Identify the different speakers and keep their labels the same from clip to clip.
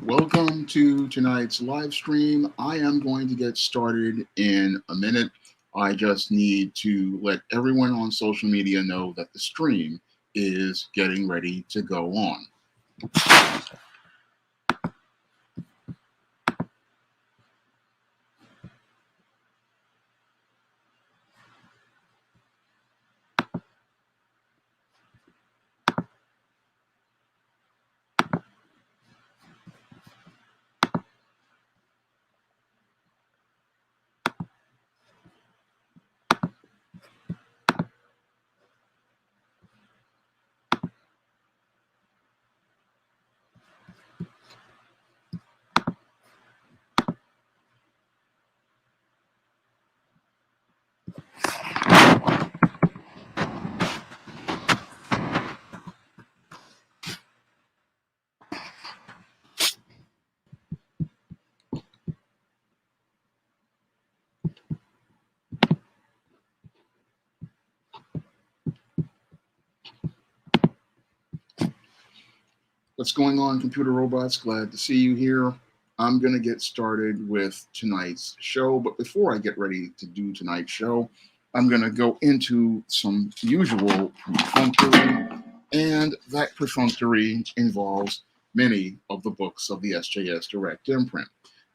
Speaker 1: Welcome to tonight's live stream. I am going to get started in a minute. I just need to let everyone on social media know that the stream is getting ready to go on. What's going on, computer robots? Glad to see you here. I'm going to get started with tonight's show, but before I get ready to do tonight's show, I'm going to go into some usual perfunctory, and that perfunctory involves many of the books of the SJS Direct imprint.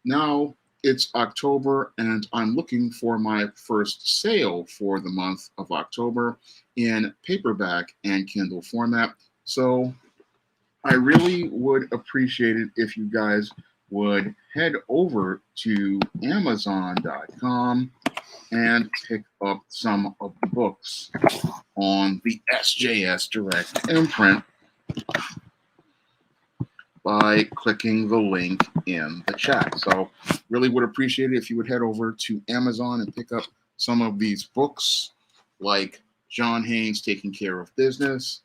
Speaker 1: Now, it's October, and I'm looking for my first sale for the month of October in paperback and Kindle format. So I really would appreciate it if you guys would head over to Amazon.com and pick up some of the books on the SJS Direct imprint by clicking the link in the chat. So really would appreciate it if you would head over to Amazon and pick up some of these books like John Haynes Taking Care of Business,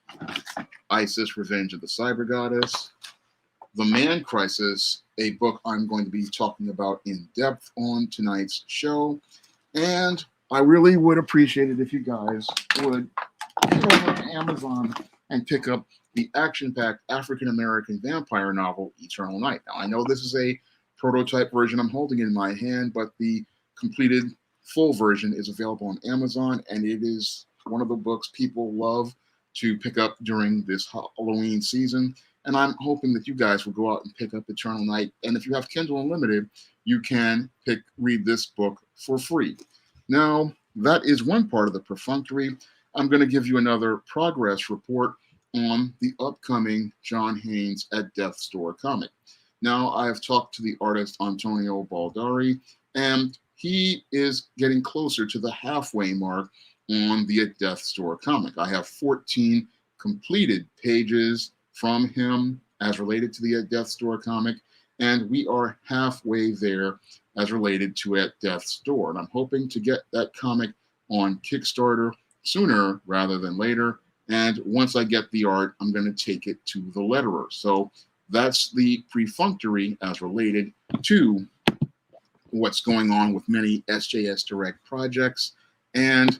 Speaker 1: ISIS Revenge of the Cyber Goddess, The Man Crisis, a book I'm going to be talking about in depth on tonight's show. And I really would appreciate it if you guys would head over to Amazon and pick up the action-packed African-American vampire novel, Eternal Night. Now, I know this is a prototype version I'm holding in my hand, but the completed full version is available on Amazon, and it is one of the books people love to pick up during this Halloween season. And I'm hoping that you guys will go out and pick up Eternal Night. And if you have Kindle Unlimited, you can read this book for free. Now, that is one part of the perfunctory. I'm going to give you another progress report on the upcoming John Haynes at Death's Door comic. Now, I have talked to the artist Antonio Baldari, and he is getting closer to the halfway mark on the At Death's Door comic. I have 14 completed pages from him as related to the At Death's Door comic, and we are halfway there as related to At Death's Door. And I'm hoping to get that comic on Kickstarter sooner rather than later. And once I get the art, I'm going to take it to the letterer. So that's the perfunctory as related to what's going on with many SJS Direct projects. And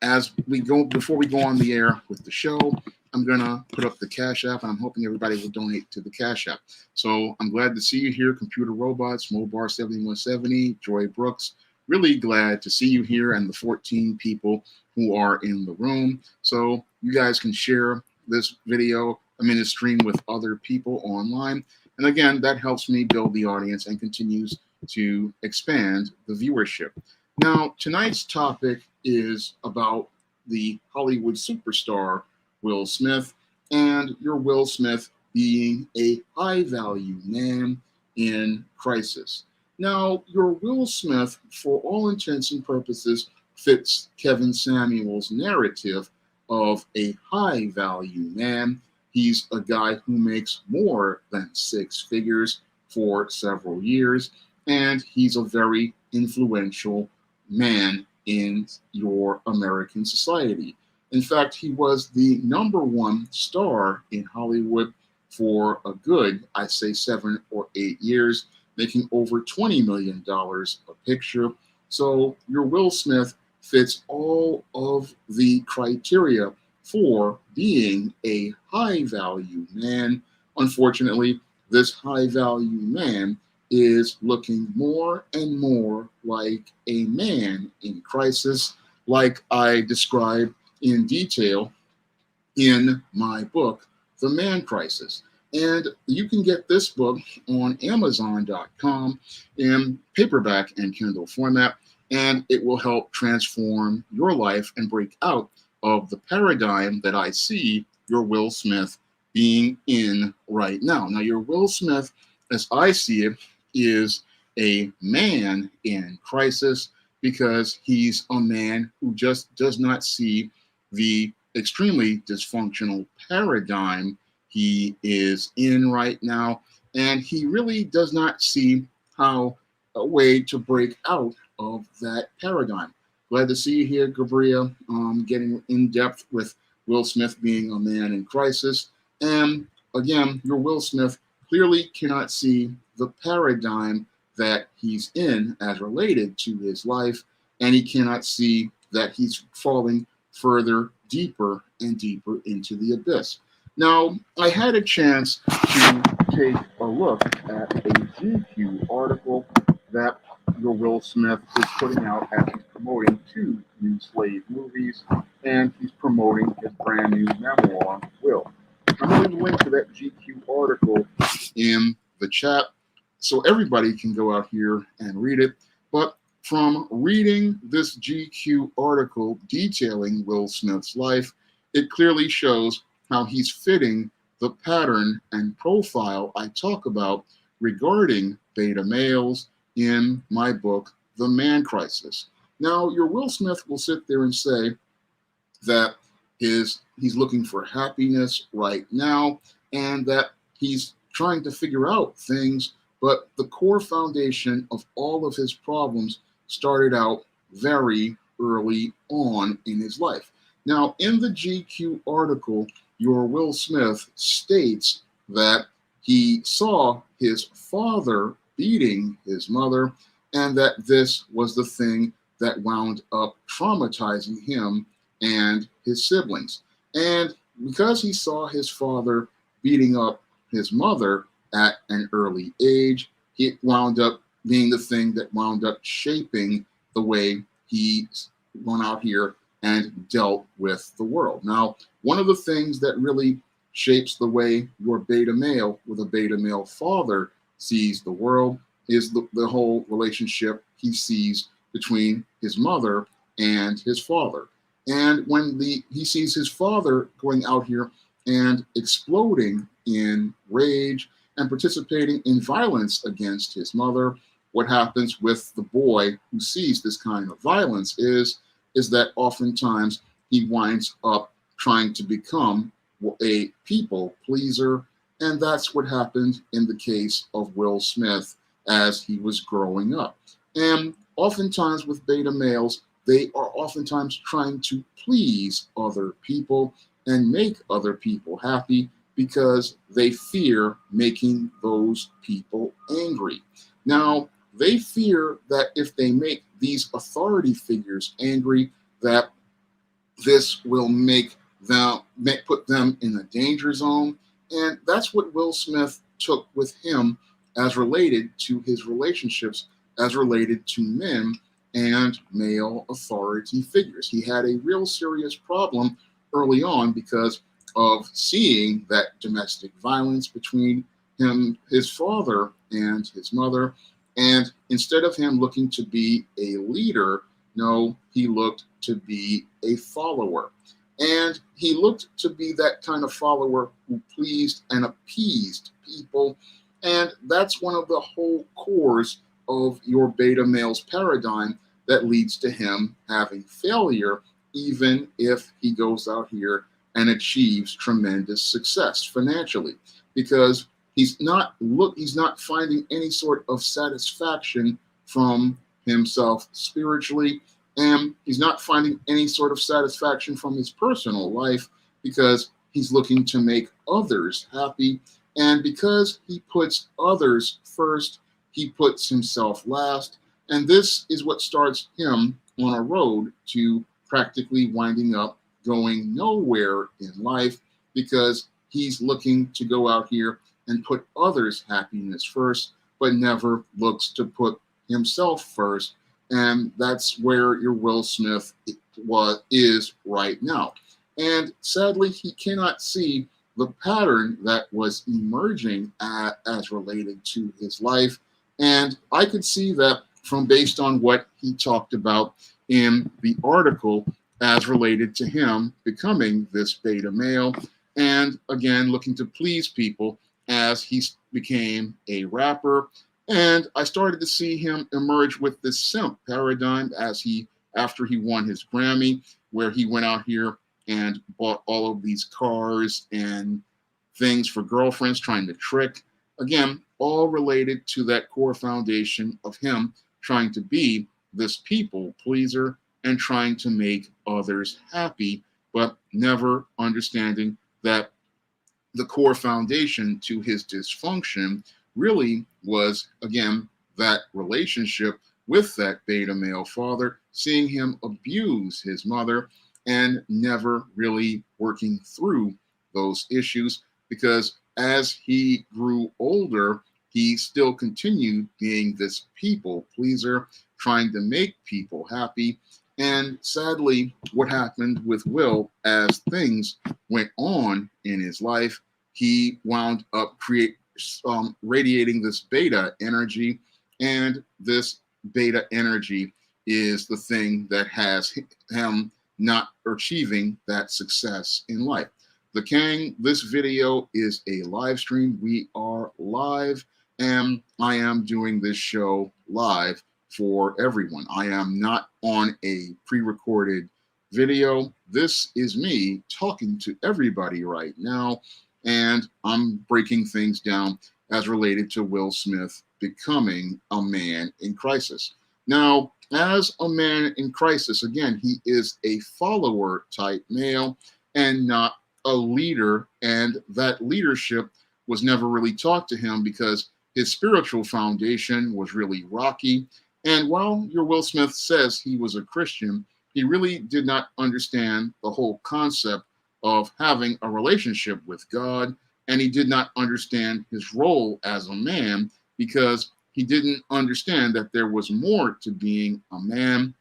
Speaker 1: as we go, before we go on the air with the show, I'm going to put up the Cash App, and I'm hoping everybody will donate to the Cash App. So I'm glad to see you here, Computer Robots, Mobar7170, Joy Brooks. Really glad to see you here and the 14 people who are in the room. So you guys can share this this stream with other people online. And again, that helps me build the audience and continues to expand the viewership. Now, tonight's topic is about the Hollywood superstar Will Smith, and your Will Smith being a high-value man in crisis. Now, your Will Smith, for all intents and purposes, fits Kevin Samuel's narrative of a high-value man. He's a guy who makes more than six figures for several years, and he's a very influential man in your American society. In fact, he was the #1 star in Hollywood for a good, I say, 7 or 8 years, making over $20 million a picture. So your Will Smith fits all of the criteria for being a high-value man. Unfortunately, this high value man is looking more and more like a man in crisis, like I describe in detail in my book, The Man Crisis. And you can get this book on Amazon.com in paperback and Kindle format, and it will help transform your life and break out of the paradigm that I see your Will Smith being in right now. Now, your Will Smith, as I see it, is a man in crisis because he's a man who just does not see the extremely dysfunctional paradigm he is in right now. And he really does not see how a way to break out of that paradigm. Glad to see you here, Gabriel, getting in depth with Will Smith being a man in crisis. And again, your Will Smith clearly cannot see the paradigm that he's in as related to his life, and he cannot see that he's falling further, deeper, and deeper into the abyss. Now, I had a chance to take a look at a GQ article that your Will Smith is putting out as he's promoting two new slave movies, and he's promoting his brand new memoir, Will. I'm going to link to that GQ article in the chat so everybody can go out here and read it. But from reading this GQ article detailing Will Smith's life, it clearly shows how he's fitting the pattern and profile I talk about regarding beta males in my book, The Man Crisis. Now, your Will Smith will sit there and say that he's looking for happiness right now and that he's trying to figure out things, but the core foundation of all of his problems started out very early on in his life. Now, in the GQ article, your Will Smith states that he saw his father beating his mother and that this was the thing that wound up traumatizing him and his siblings. And because he saw his father beating up his mother at an early age, it wound up being the thing that wound up shaping the way he went out here and dealt with the world. Now, one of the things that really shapes the way your beta male with a beta male father sees the world is the whole relationship he sees between his mother and his father. And when he sees his father going out here and exploding in rage and participating in violence against his mother, what happens with the boy who sees this kind of violence is that oftentimes he winds up trying to become a people pleaser. And that's what happened in the case of Will Smith as he was growing up. And oftentimes with beta males, they are oftentimes trying to please other people and make other people happy because they fear making those people angry. Now, they fear that if they make these authority figures angry, that this will put them in a danger zone. And that's what Will Smith took with him as related to his relationships, as related to men and male authority figures. He had a real serious problem early on because of seeing that domestic violence between his father and his mother. And instead of him looking to be a leader, no, he looked to be a follower. And he looked to be that kind of follower who pleased and appeased people. And that's one of the whole cores of your beta male's paradigm that leads to him having failure, even if he goes out here and achieves tremendous success financially, because he's not finding any sort of satisfaction from himself spiritually, and he's not finding any sort of satisfaction from his personal life because he's looking to make others happy. And because he puts others first, he puts himself last. And this is what starts him on a road to practically winding up going nowhere in life because he's looking to go out here and put others' happiness first, but never looks to put himself first. And that's where your Will Smith is right now. And sadly, he cannot see the pattern that was emerging as related to his life. And I could see that from based on what he talked about in the article as related to him becoming this beta male. And again, looking to please people as he became a rapper. And I started to see him emerge with this simp paradigm after he won his Grammy, where he went out here and bought all of these cars and things for girlfriends, trying to trick. Again, all related to that core foundation of him trying to be this people pleaser and trying to make others happy, but never understanding that the core foundation to his dysfunction really was, again, that relationship with that beta male father, seeing him abuse his mother and never really working through those issues, because as he grew older, he still continued being this people pleaser, trying to make people happy. And sadly, what happened with Will as things went on in his life, he wound up radiating this beta energy, and this beta energy is the thing that has him not achieving that success in life. The King, this video is a live stream. We are live, and I am doing this show live for everyone. I am not on a pre-recorded video. This is me talking to everybody right now, and I'm breaking things down as related to Will Smith becoming a man in crisis. Now, as a man in crisis, again, he is a follower type male and not a leader, and that leadership was never really taught to him because his spiritual foundation was really rocky. And while your Will Smith says he was a Christian, he really did not understand the whole concept of having a relationship with God, and he did not understand his role as a man because he didn't understand that there was more to being a man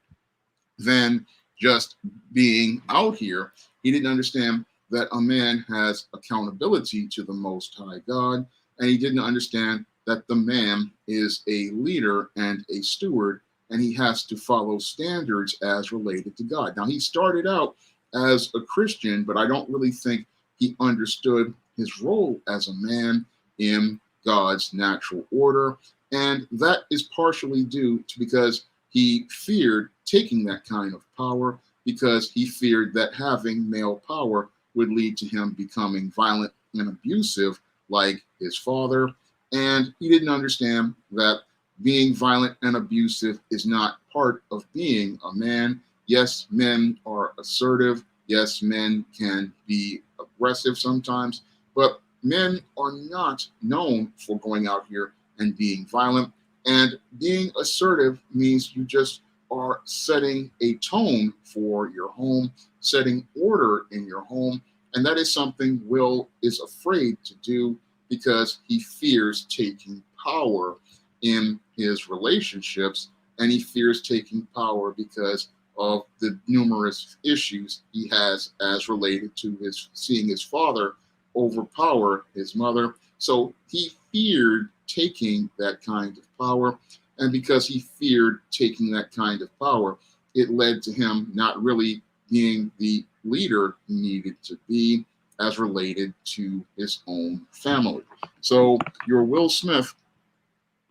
Speaker 1: than just being out here. He didn't understand that a man has accountability to the Most High God, and he didn't understand that the man is a leader and a steward, and he has to follow standards as related to God. Now, he started out as a Christian, but I don't really think he understood his role as a man in God's natural order, and that is partially due to because he feared taking that kind of power, because he feared that having male power would lead to him becoming violent and abusive like his father. And he didn't understand that being violent and abusive is not part of being a man. Yes, men are assertive. Yes, men can be aggressive sometimes, but men are not known for going out here and being violent. And being assertive means you just are setting a tone for your home, setting order in your home. And that is something Will is afraid to do because he fears taking power in his relationships, and he fears taking power because of the numerous issues he has as related to his seeing his father overpower his mother. So he feared taking that kind of power, and because he feared taking that kind of power, it led to him not really being the leader he needed to be as related to his own family. So your Will Smith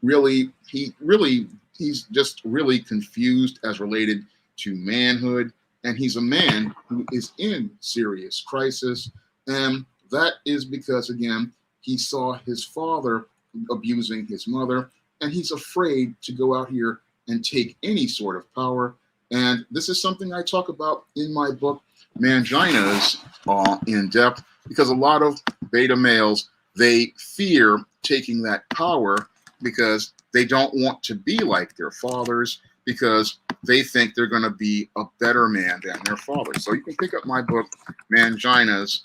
Speaker 1: he's just really confused as related to manhood, and he's a man who is in serious crisis, and that is because, again, he saw his father abusing his mother, and he's afraid to go out here and take any sort of power. And this is something I talk about in my book Manginas in depth, because a lot of beta males, they fear taking that power because they don't want to be like their fathers, because they think they're going to be a better man than their father. So you can pick up my book, Manginas,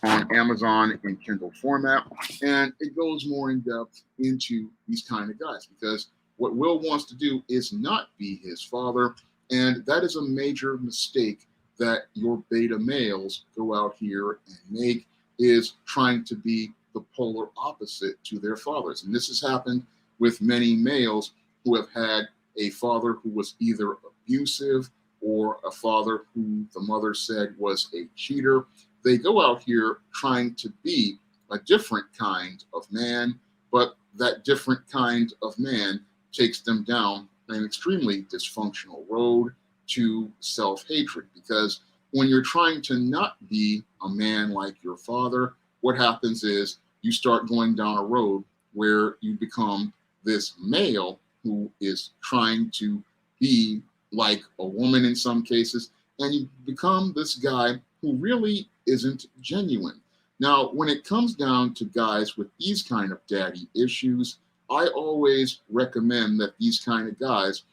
Speaker 1: on Amazon in Kindle format, and it goes more in depth into these kind of guys because what Will wants to do is not be his father, and that is a major mistake that your beta males go out here and make, is trying to be the polar opposite to their fathers. And this has happened with many males who have had a father who was either abusive or a father who the mother said was a cheater. They go out here trying to be a different kind of man, but that different kind of man takes them down an extremely dysfunctional road to self-hatred. Because when you're trying to not be a man like your father, what happens is you start going down a road where you become this male who is trying to be like a woman in some cases, and you become this guy who really isn't genuine. Now, when it comes down to guys with these kind of daddy issues, I always recommend that these kind of guys,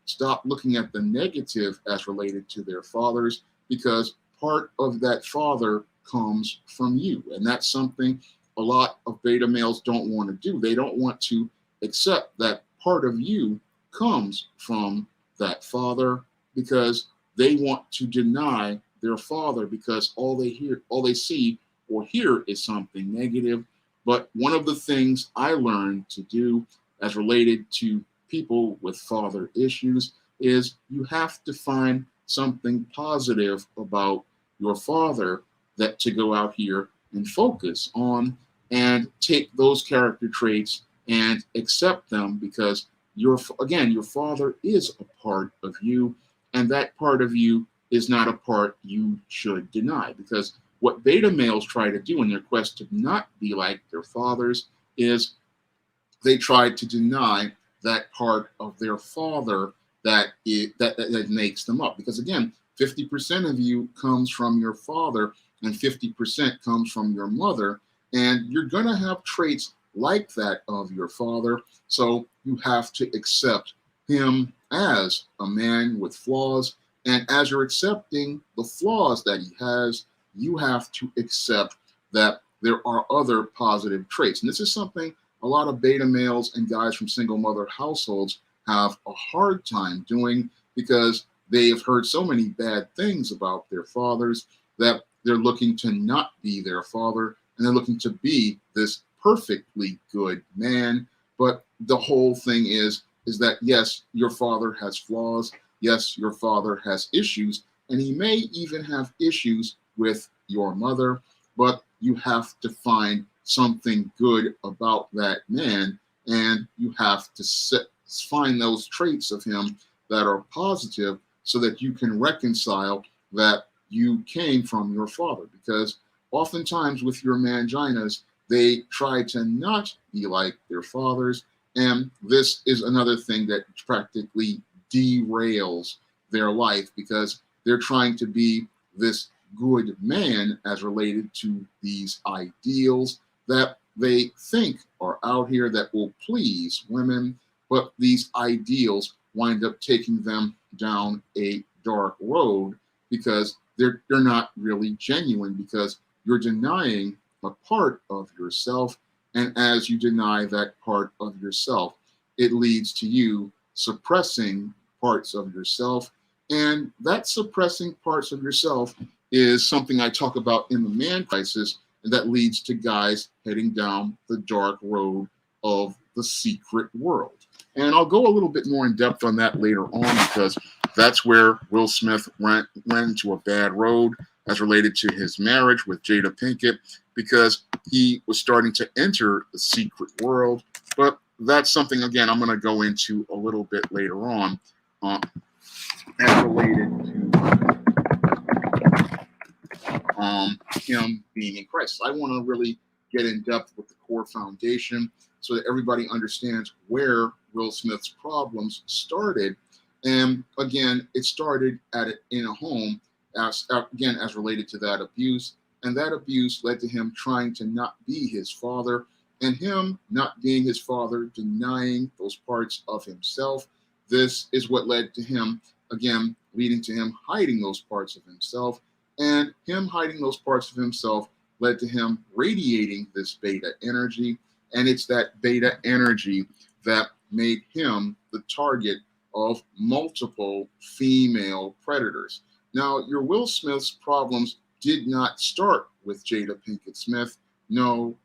Speaker 1: stop looking at the negative as related to their fathers, because part of that father comes from you. And that's something a lot of beta males don't want to do. They don't want to accept that part of you comes from that father, because they want to deny their father because all they see or hear is something negative. But one of the things I learned to do as related to people with father issues is you have to find something positive about your father that to go out here and focus on and take those character traits and accept them, because your father is a part of you, and that part of you is not a part you should deny. Because what beta males try to do in their quest to not be like their fathers is they try to deny that part of their father that makes them up. Because again, 50% of you comes from your father and 50% comes from your mother, and you're going to have traits like that of your father. So you have to accept him as a man with flaws. And as you're accepting the flaws that he has, you have to accept that there are other positive traits. And this is something a lot of beta males and guys from single mother households have a hard time doing, because they have heard so many bad things about their fathers that they're looking to not be their father, and they're looking to be this perfectly good man. But the whole thing is that yes, your father has flaws. Yes, your father has issues, and he may even have issues with your mother, but you have to find something good about that man, and you have to find those traits of him that are positive so that you can reconcile that you came from your father. Because oftentimes with your manginas, they try to not be like their fathers, and this is another thing that practically derails their life, because they're trying to be this good man as related to these ideals that they think are out here that will please women, but these ideals wind up taking them down a dark road, because they're not really genuine, because you're denying a part of yourself. And as you deny that part of yourself, it leads to you suppressing parts of yourself. And that suppressing parts of yourself is something I talk about in the man crisis, and that leads to guys heading down the dark road of the secret world. And I'll go a little bit more in depth on that later on, because that's where Will Smith went into a bad road as related to his marriage with Jada Pinkett, because he was starting to enter the secret world. But that's something, again, I'm going to go into a little bit later on as related to him being in Christ. I want to really get in depth with the core foundation so that everybody understands where Will Smith's problems started. And again, it started in a home, as related to that abuse. And that abuse led to him trying to not be his father, and him not being his father, denying those parts of himself. This is what led to him, again, leading to him hiding those parts of himself. And him hiding those parts of himself led to him radiating this beta energy. And it's that beta energy that made him the target of multiple female predators. Now, your Will Smith's problems did not start with Jada Pinkett Smith. No,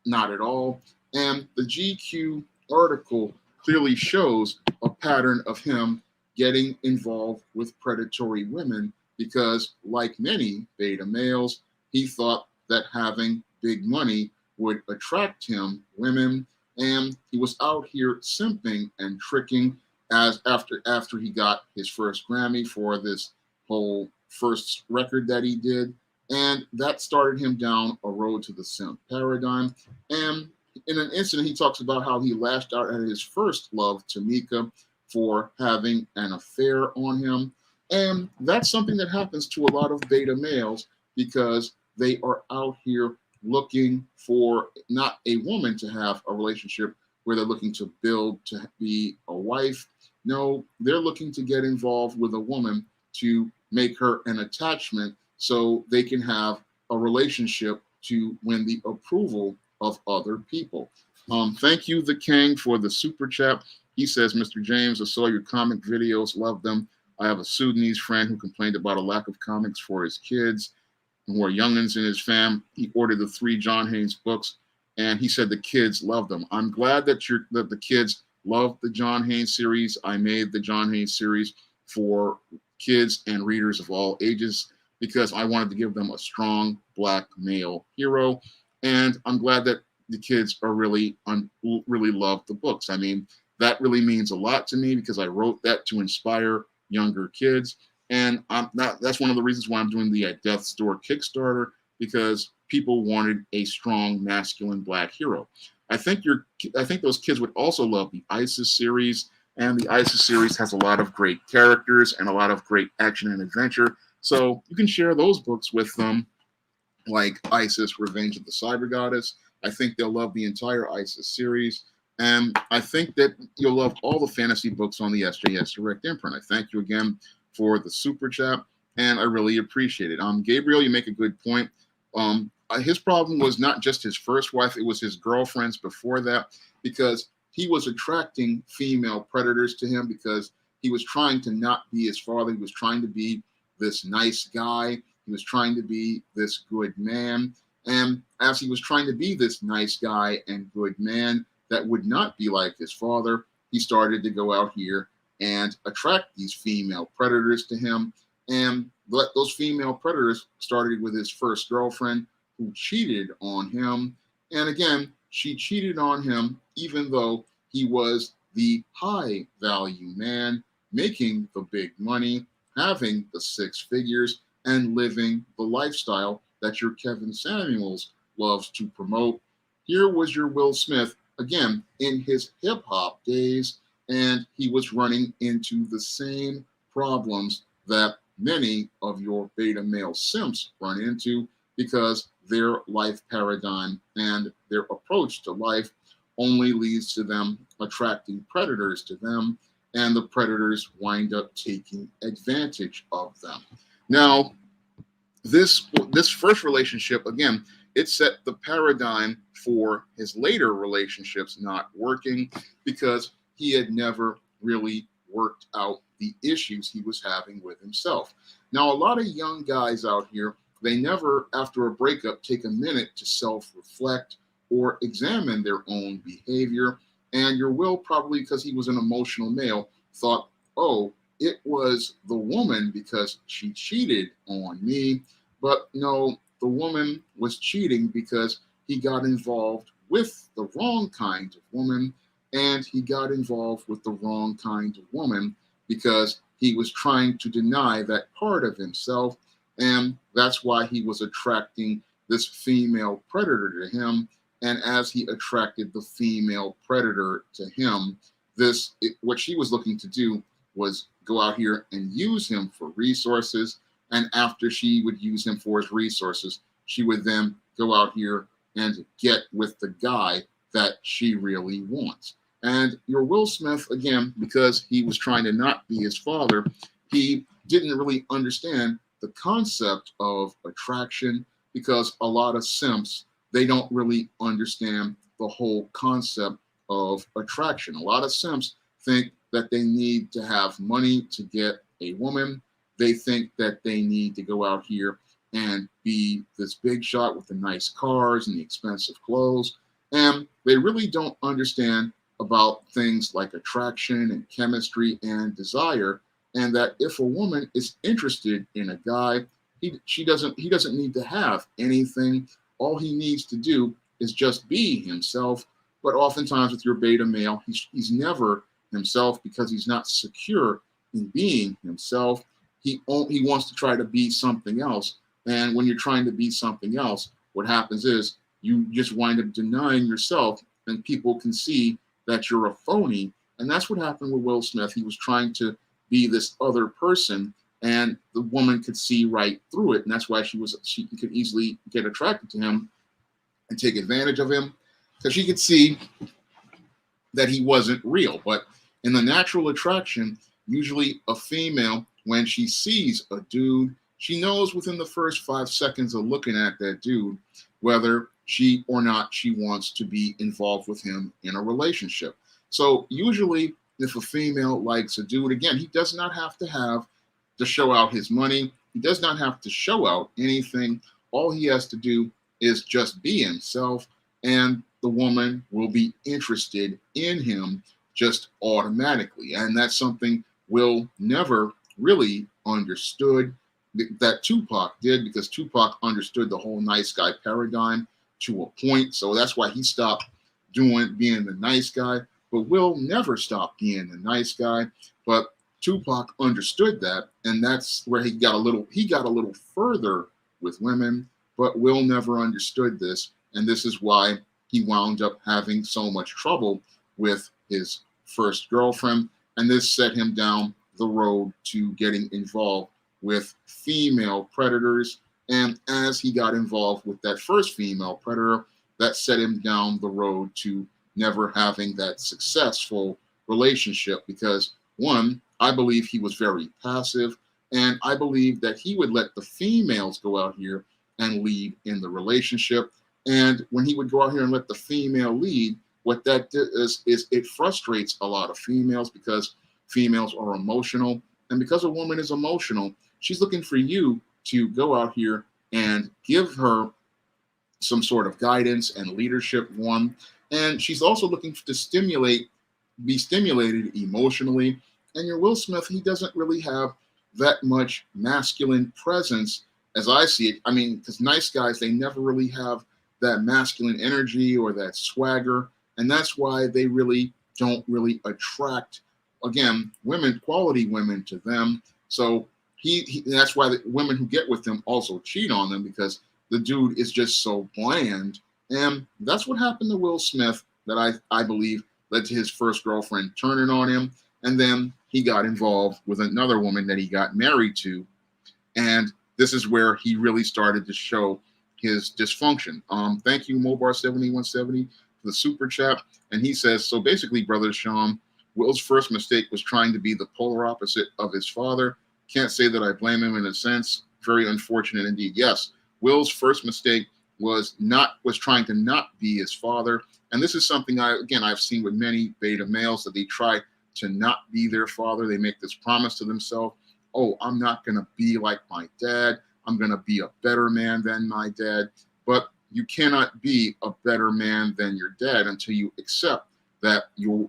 Speaker 1: not at all. And the GQ article clearly shows a pattern of him getting involved with predatory women because, like many beta males, he thought that having big money would attract him women, and he was out here simping and tricking as after he got his first Grammy for this whole first record that he did, and that started him down a road to the simp paradigm. And in an incident, he talks about how he lashed out at his first love, Tamika, for having an affair on him. And that's something that happens to a lot of beta males because they are out here looking for not a woman to have a relationship where they're looking to build to be a wife. No, they're looking to get involved with a woman to make her an attachment so they can have a relationship to win the approval of other people. Thank you, the King, for the super chat. He says, Mr. James, I saw your comic videos, love them. I have a Sudanese friend who complained about a lack of comics for his kids who are youngins in his fam. He ordered the 3 John Haynes books, and he said the kids love them. I'm glad that the kids love the John Haynes series. I made the John Haynes series for kids and readers of all ages because I wanted to give them a strong black male hero, and I'm glad that the kids are really love the books. I mean, that really means a lot to me because I wrote that to inspire younger kids. And that's one of the reasons why I'm doing the At Death's Door Kickstarter, because people wanted a strong masculine black hero. I think those kids would also love the ISIS series, and the ISIS series has a lot of great characters and a lot of great action and adventure. So you can share those books with them, like ISIS: Revenge of the Cyber Goddess. I think they'll love the entire ISIS series. And I think that you'll love all the fantasy books on the SJS Direct imprint. I thank you again for the super chat, and I really appreciate it. Gabriel, you make a good point. His problem was not just his first wife, it was his girlfriends before that, because he was attracting female predators to him because he was trying to not be his father. He was trying to be this nice guy. He was trying to be this good man. And as he was trying to be this nice guy and good man that would not be like his father, he started to go out here and attract these female predators to him. And those female predators started with his first girlfriend, who cheated on him. And again, she cheated on him even though he was the high value man, making the big money, having the 6 figures, and living the lifestyle that your Kevin Samuels loves to promote. Here was your Will Smith, again, in his hip hop days, and he was running into the same problems that many of your beta male simps run into, because their life paradigm and their approach to life only leads to them attracting predators to them, and the predators wind up taking advantage of them. Now, this first relationship, again, it set the paradigm for his later relationships not working, because he had never really worked out the issues he was having with himself. Now, a lot of young guys out here, they never, after a breakup, take a minute to self-reflect or examine their own behavior. And your Will, probably because he was an emotional male, thought, oh, it was the woman because she cheated on me. But no, the woman was cheating because he got involved with the wrong kind of woman, and he got involved with the wrong kind of woman because he was trying to deny that part of himself, and that's why he was attracting this female predator to him. And as he attracted the female predator to him, what she was looking to do was go out here and use him for resources. And after she would use him for his resources, she would then go out here and get with the guy that she really wants. And your Will Smith, again, because he was trying to not be his father, he didn't really understand the concept of attraction, because a lot of simps, they don't really understand the whole concept of attraction. A lot of simps think that they need to have money to get a woman. They think that they need to go out here and be this big shot with the nice cars and the expensive clothes. And they really don't understand about things like attraction and chemistry and desire. And that if a woman is interested in a guy, he doesn't need to have anything. All he needs to do is just be himself. But oftentimes with your beta male, he's never himself because he's not secure in being himself. He wants to try to be something else. And when you're trying to be something else, what happens is you just wind up denying yourself, and people can see that you're a phony. And that's what happened with Will Smith. He was trying to be this other person, and the woman could see right through it. And that's why she could easily get attracted to him and take advantage of him, because she could see that he wasn't real. But in the natural attraction, usually a female, when she sees a dude, she knows within the first 5 seconds of looking at that dude whether she or not she wants to be involved with him in a relationship. So usually if a female likes a dude, again, he does not have to show out his money. He does not have to show out anything. All he has to do is just be himself, and the woman will be interested in him just automatically. And that's something Will never really understood that Tupac did, because Tupac understood the whole nice guy paradigm to a point. So that's why he stopped being the nice guy. But Will never stopped being the nice guy. But Tupac understood that, and that's where he got a little further with women. But Will never understood this, and this is why he wound up having so much trouble with his first girlfriend, and this set him down the road to getting involved with female predators. And as he got involved with that first female predator, that set him down the road to never having that successful relationship, because one, I believe he was very passive, and I believe that he would let the females go out here and lead in the relationship. And when he would go out here and let the female lead, what that is it frustrates a lot of females, because females are emotional. And because a woman is emotional, she's looking for you to go out here and give her some sort of guidance and leadership, one. And she's also looking to be stimulated emotionally. And your Will Smith, he doesn't really have that much masculine presence as I see it. I mean, because nice guys, they never really have that masculine energy or that swagger. And that's why they really don't really attract, again, women, quality women to them. So that's why the women who get with him also cheat on them, because the dude is just so bland. And that's what happened to Will Smith, that I believe led to his first girlfriend turning on him. And then he got involved with another woman that he got married to. And this is where he really started to show his dysfunction. Thank you, Mobar7170, for the super chat. And he says, so basically, Brother Sean, Will's first mistake was trying to be the polar opposite of his father. Can't say that I blame him in a sense. Very unfortunate indeed. Yes, Will's first mistake was trying to not be his father. And this is something I've seen with many beta males, that they try to not be their father. They make this promise to themselves, oh, I'm not going to be like my dad. I'm going to be a better man than my dad. But you cannot be a better man than your dad until you accept that your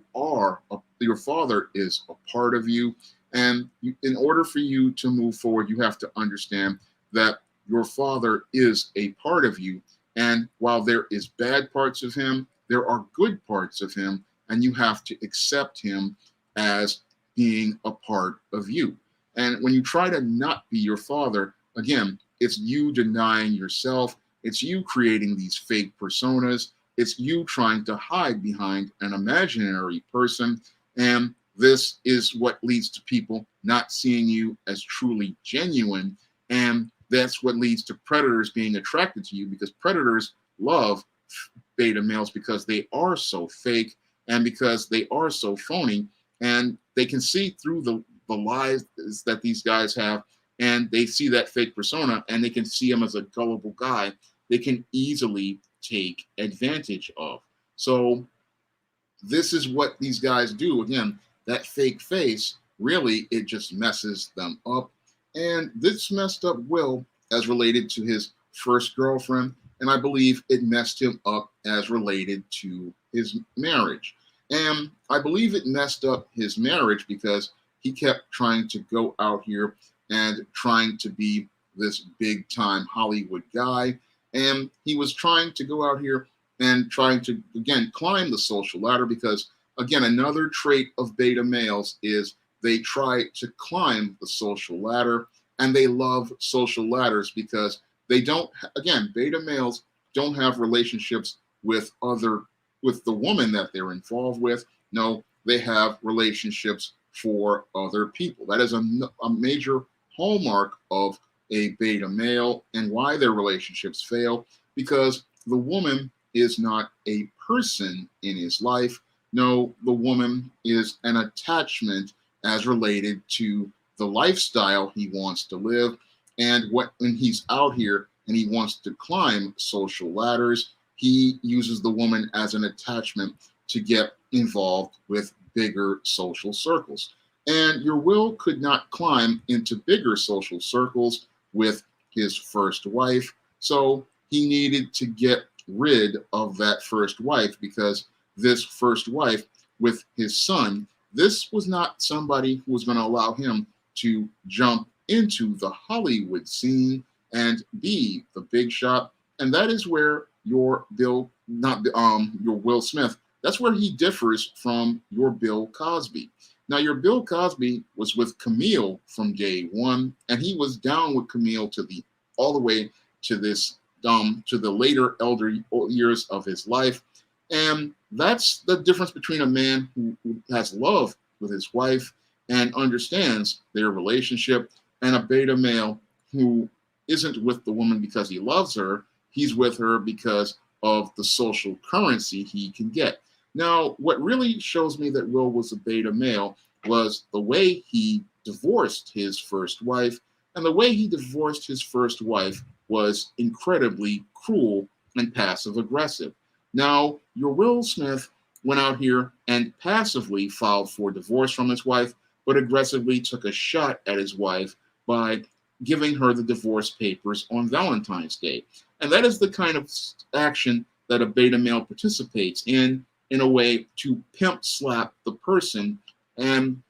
Speaker 1: father is a part of you. And in order for you to move forward, you have to understand that your father is a part of you. And while there is bad parts of him, there are good parts of him, and you have to accept him as being a part of you. And when you try to not be your father, again, it's you denying yourself. It's you creating these fake personas. It's you trying to hide behind an imaginary person. And this is what leads to people not seeing you as truly genuine. And that's what leads to predators being attracted to you, because predators love beta males because they are so fake and because they are so phony, and they can see through the lies that these guys have. and they see that fake persona and they can see him as a gullible guy, they can easily take advantage of. So this is what these guys do. Again, that fake face, really, it just messes them up. And this messed up Will as related to his first girlfriend. And I believe it messed him up as related to his marriage. And I believe it messed up his marriage because he kept trying to go out here and trying to be this big time Hollywood guy. And he was trying to go out here and trying to, again, climb the social ladder because, again, another trait of beta males is they try to climb the social ladder, and they love social ladders because they don't, again, beta males don't have relationships with the woman that they're involved with. No, they have relationships for other people. That is a major hallmark of a beta male, and why their relationships fail, because the woman is not a person in his life. No, the woman is an attachment as related to the lifestyle he wants to live. And when he's out here and he wants to climb social ladders, he uses the woman as an attachment to get involved with bigger social circles. And your Will could not climb into bigger social circles with his first wife. So he needed to get rid of that first wife, because this first wife with his son, this was not somebody who was going to allow him to jump into the Hollywood scene and be the big shot. And that is where your Will Smith, that's where he differs from your Bill Cosby. Now, your Bill Cosby was with Camille from day one, and he was down with Camille all the way to the later elder years of his life. And that's the difference between a man who has love with his wife and understands their relationship, and a beta male who isn't with the woman because he loves her. He's with her because of the social currency he can get. Now, what really shows me that Will was a beta male was the way he divorced his first wife. And the way he divorced his first wife was incredibly cruel and passive aggressive. Now, your Will Smith went out here and passively filed for divorce from his wife, but aggressively took a shot at his wife by giving her the divorce papers on Valentine's Day. And that is the kind of action that a beta male participates in a way to pimp slap the person. And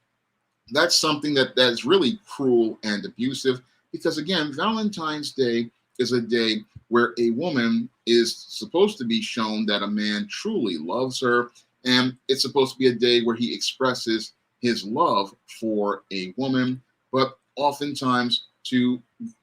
Speaker 1: that's something that's really cruel and abusive, because, again, Valentine's Day is a day where a woman is supposed to be shown that a man truly loves her. And it's supposed to be a day where he expresses his love for a woman. But oftentimes,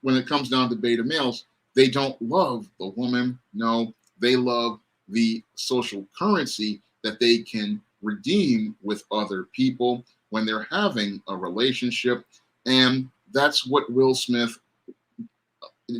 Speaker 1: when it comes down to beta males, they don't love the woman. No, they love the social currency that they can redeem with other people when they're having a relationship. And that's what Will Smith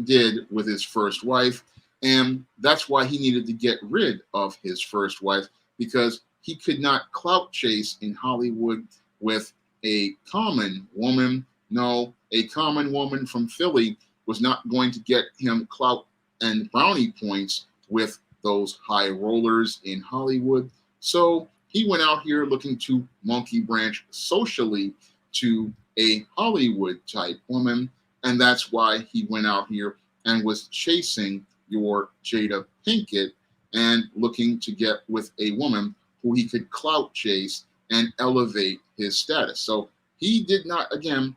Speaker 1: did with his first wife. And that's why he needed to get rid of his first wife, because he could not clout chase in Hollywood with a common woman. No, a common woman from Philly was not going to get him clout and brownie points with those high rollers in Hollywood. So he went out here looking to monkey branch socially to a Hollywood type woman. And that's why he went out here and was chasing your Jada Pinkett and looking to get with a woman who he could clout chase and elevate his status. So he did not, again,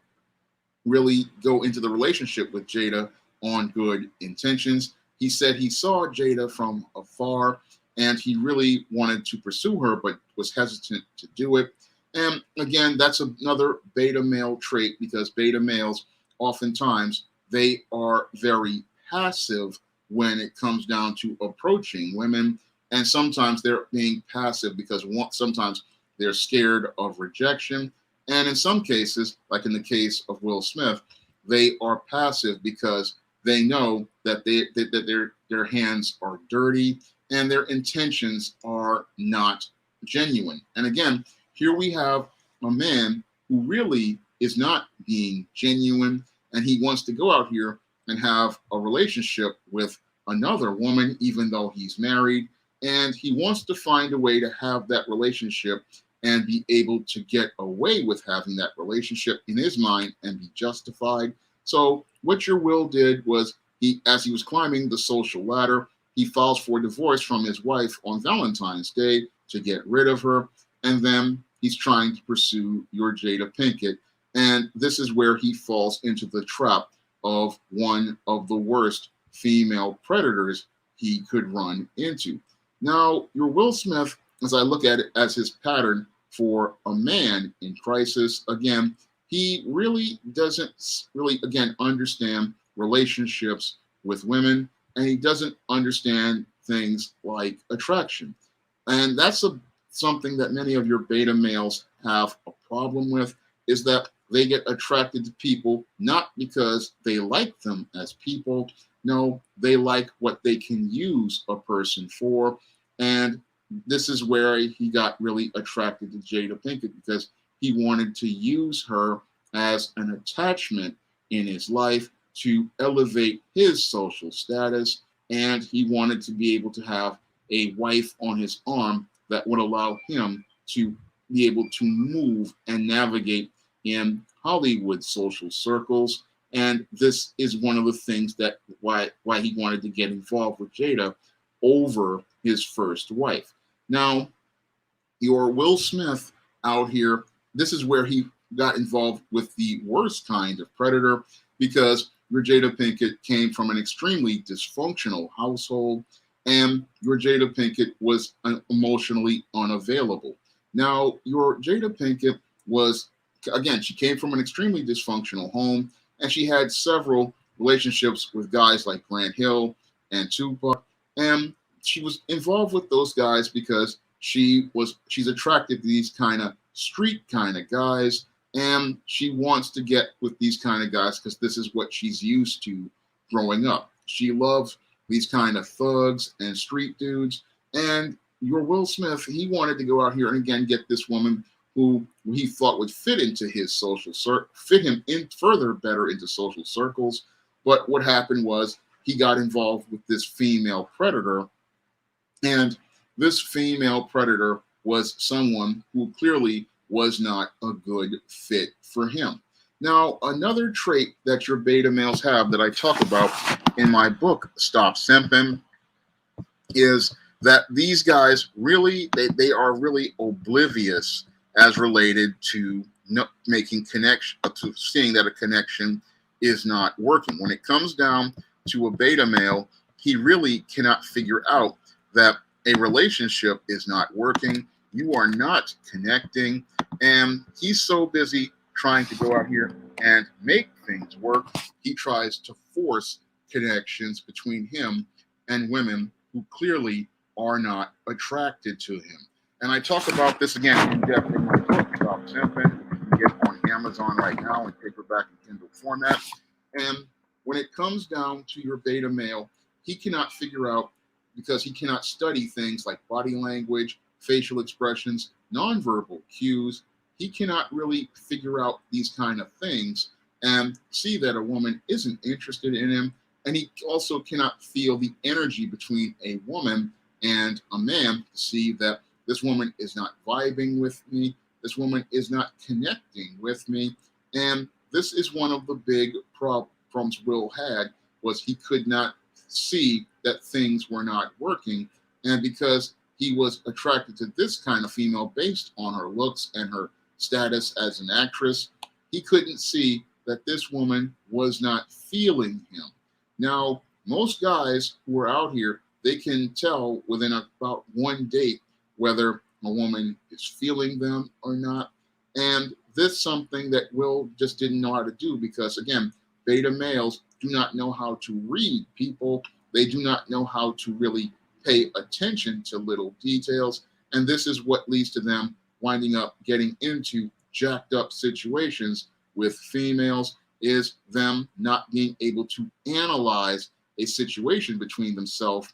Speaker 1: really go into the relationship with Jada on good intentions. He said he saw Jada from afar and he really wanted to pursue her, but was hesitant to do it. And again, that's another beta male trait, because beta males, oftentimes, they are very passive when it comes down to approaching women. And sometimes they're being passive because sometimes they're scared of rejection. And in some cases, like in the case of Will Smith, they are passive because they know that their hands are dirty and their intentions are not genuine. And again, here we have a man who really is not being genuine. and he wants to go out here and have a relationship with another woman, even though he's married. And he wants to find a way to have that relationship and be able to get away with having that relationship in his mind and be justified. So what your will did was as he was climbing the social ladder, he files for divorce from his wife on Valentine's Day to get rid of her. And then he's trying to pursue your Jada Pinkett. And this is where he falls into the trap of one of the worst female predators he could run into. Now, your Will Smith, as I look at it as his pattern for a man in crisis, again, he really doesn't again, understand relationships with women, and he doesn't understand things like attraction. And that's something that many of your beta males have a problem with, is that they get attracted to people not because they like them as people. No, they like what they can use a person for. And this is where he got really attracted to Jada Pinkett, because he wanted to use her as an attachment in his life to elevate his social status. And he wanted to be able to have a wife on his arm that would allow him to be able to move and navigate in Hollywood social circles. And this is one of the things that why he wanted to get involved with Jada over his first wife. Now, your Will Smith out here, this is where he got involved with the worst kind of predator, because your Jada Pinkett came from an extremely dysfunctional household, and your Jada Pinkett was emotionally unavailable. Now, your Jada Pinkett was, again, she came from an extremely dysfunctional home, and she had several relationships with guys like Grant and Tupac, and she was involved with those guys because she's attracted to these kind of street kind of guys, and she wants to get with these kind of guys because this is what she's used to growing up. She loves these kind of thugs and street dudes. And your Will Smith, he wanted to go out here and again get this woman who he thought would fit into his fit him in further better into social circles. But what happened was he got involved with this female predator, and this female predator was someone who clearly was not a good fit for him. Now, another trait that your beta males have that I talk about in my book, Stop Simping, is that these guys really, they are really oblivious as related to making connection, to seeing that a connection is not working. When it comes down to a beta male, he really cannot figure out that a relationship is not working. You are not connecting, and he's so busy trying to go out here and make things work. He tries to force connections between him and women who clearly are not attracted to him. And I talk about this again in depth in my book, Stop Simping, which you can get on Amazon right now in paperback and Kindle format. And when it comes down to your beta male, he cannot figure out, because he cannot study things like body language, facial expressions, nonverbal cues. He cannot really figure out these kind of things and see that a woman isn't interested in him. And he also cannot feel the energy between a woman and a man to see that this woman is not vibing with me. This woman is not connecting with me. And this is one of the big problems Will had, was he could not see that things were not working. And because he was attracted to this kind of female based on her looks and her status as an actress, he couldn't see that this woman was not feeling him. Now, most guys who are out here, they can tell within about one date whether a woman is feeling them or not. And this is something that Will just didn't know how to do, because, again, beta males do not know how to read people. They do not know how to really pay attention to little details. And this is what leads to them winding up getting into jacked up situations with females, is them not being able to analyze a situation between themselves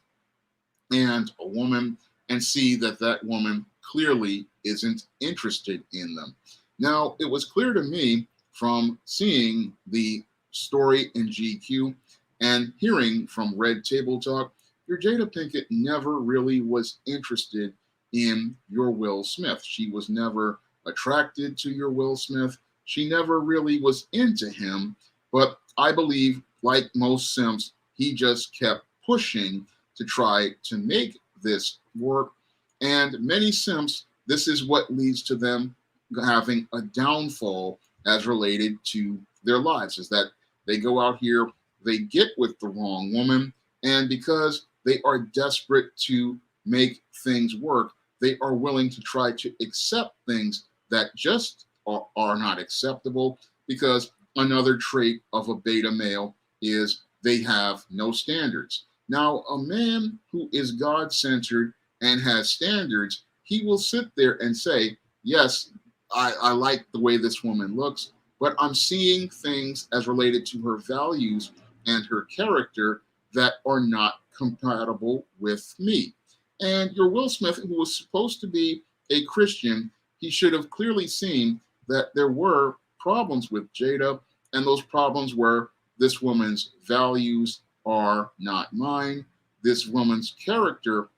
Speaker 1: and a woman and see that that woman clearly isn't interested in them. Now, it was clear to me from seeing the story in GQ and hearing from Red Table Talk, your Jada Pinkett never really was interested in your Will Smith. She was never attracted to your Will Smith. She never really was into him. But I believe, like most simps, he just kept pushing to try to make this work. And many simps, this is what leads to them having a downfall as related to their lives, is that they go out here, they get with the wrong woman, and because they are desperate to make things work, they are willing to try to accept things that just are not acceptable, because another trait of a beta male is they have no standards. Now, a man who is God centered and has standards, he will sit there and say, yes, I like the way this woman looks, but I'm seeing things as related to her values and her character that are not compatible with me. And your Will Smith, who was supposed to be a Christian, he should have clearly seen that there were problems with Jada, and those problems were this woman's values are not mine. This woman's character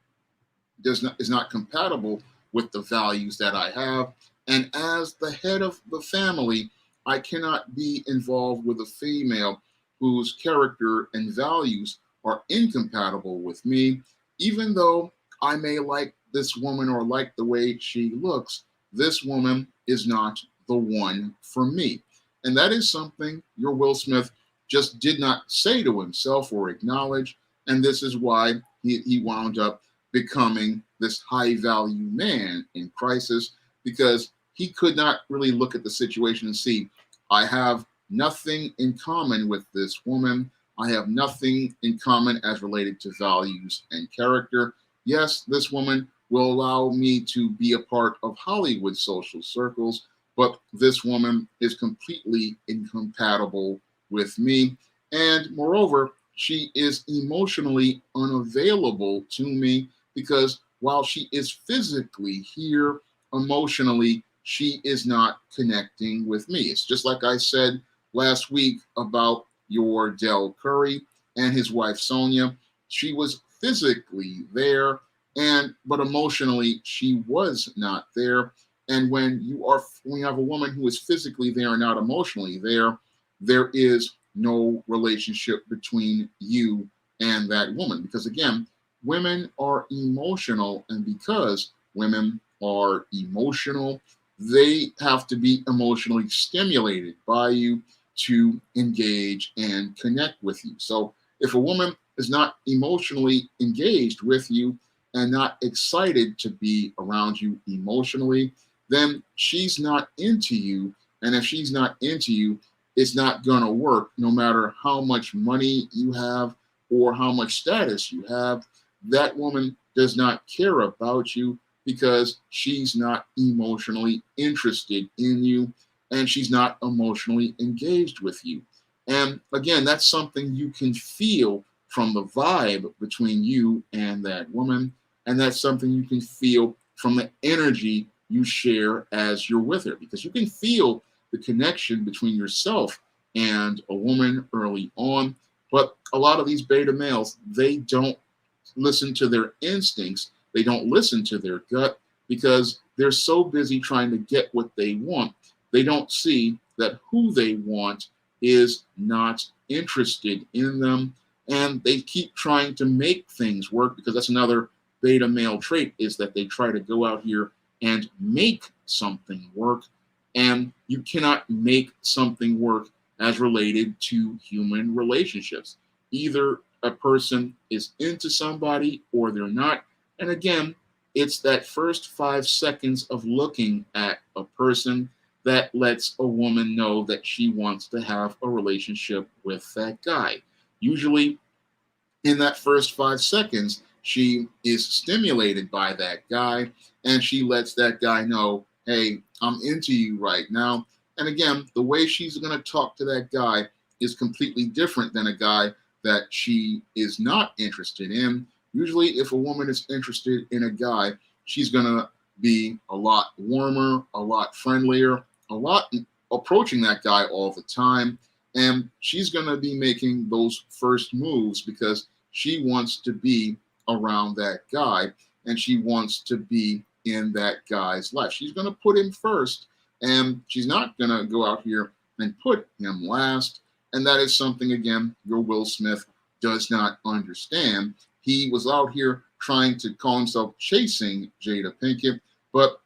Speaker 1: is not compatible with the values that I have. And as the head of the family, I cannot be involved with a female whose character and values are incompatible with me. Even though I may like this woman or like the way she looks, this woman is not the one for me. And that is something your Will Smith just did not say to himself or acknowledge. And this is why he wound up becoming this high value man in crisis, because he could not really look at the situation and see, I have nothing in common with this woman. I have nothing in common as related to values and character. Yes, this woman will allow me to be a part of Hollywood social circles, but this woman is completely incompatible with me. And moreover, she is emotionally unavailable to me, because while she is physically here, emotionally, she is not connecting with me. It's just like I said last week about your Del Curry and his wife Sonia. She was physically there, but emotionally she was not there. And when you have a woman who is physically there and not emotionally there, there is no relationship between you and that woman. Because again, women are emotional, and because women are emotional, they have to be emotionally stimulated by you to engage and connect with you. So if a woman is not emotionally engaged with you and not excited to be around you emotionally, then she's not into you. And if she's not into you, it's not going to work no matter how much money you have or how much status you have. That woman does not care about you because she's not emotionally interested in you and she's not emotionally engaged with you. And again, that's something you can feel from the vibe between you and that woman. And that's something you can feel from the energy you share as you're with her, because you can feel the connection between yourself and a woman early on. But a lot of these beta males, they don't listen to their instincts. They don't listen to their gut because they're so busy trying to get what they want. They don't see that who they want is not interested in them. And they keep trying to make things work, because that's another beta male trait, is that they try to go out here and make something work. And you cannot make something work as related to human relationships. Either a person is into somebody or they're not. And again, it's that first 5 seconds of looking at a person that lets a woman know that she wants to have a relationship with that guy. Usually, in that first 5 seconds, she is stimulated by that guy and she lets that guy know, hey, I'm into you right now. And again, the way she's going to talk to that guy is completely different than a guy that she is not interested in. Usually, if a woman is interested in a guy, she's going to be a lot warmer, a lot friendlier, a lot approaching that guy all the time. And she's going to be making those first moves because she wants to be around that guy and she wants to be in that guy's life. She's going to put him first and she's not going to go out here and put him last. And that is something, again, your Will Smith does not understand. He was out here trying to call himself chasing Jada Pinkett, but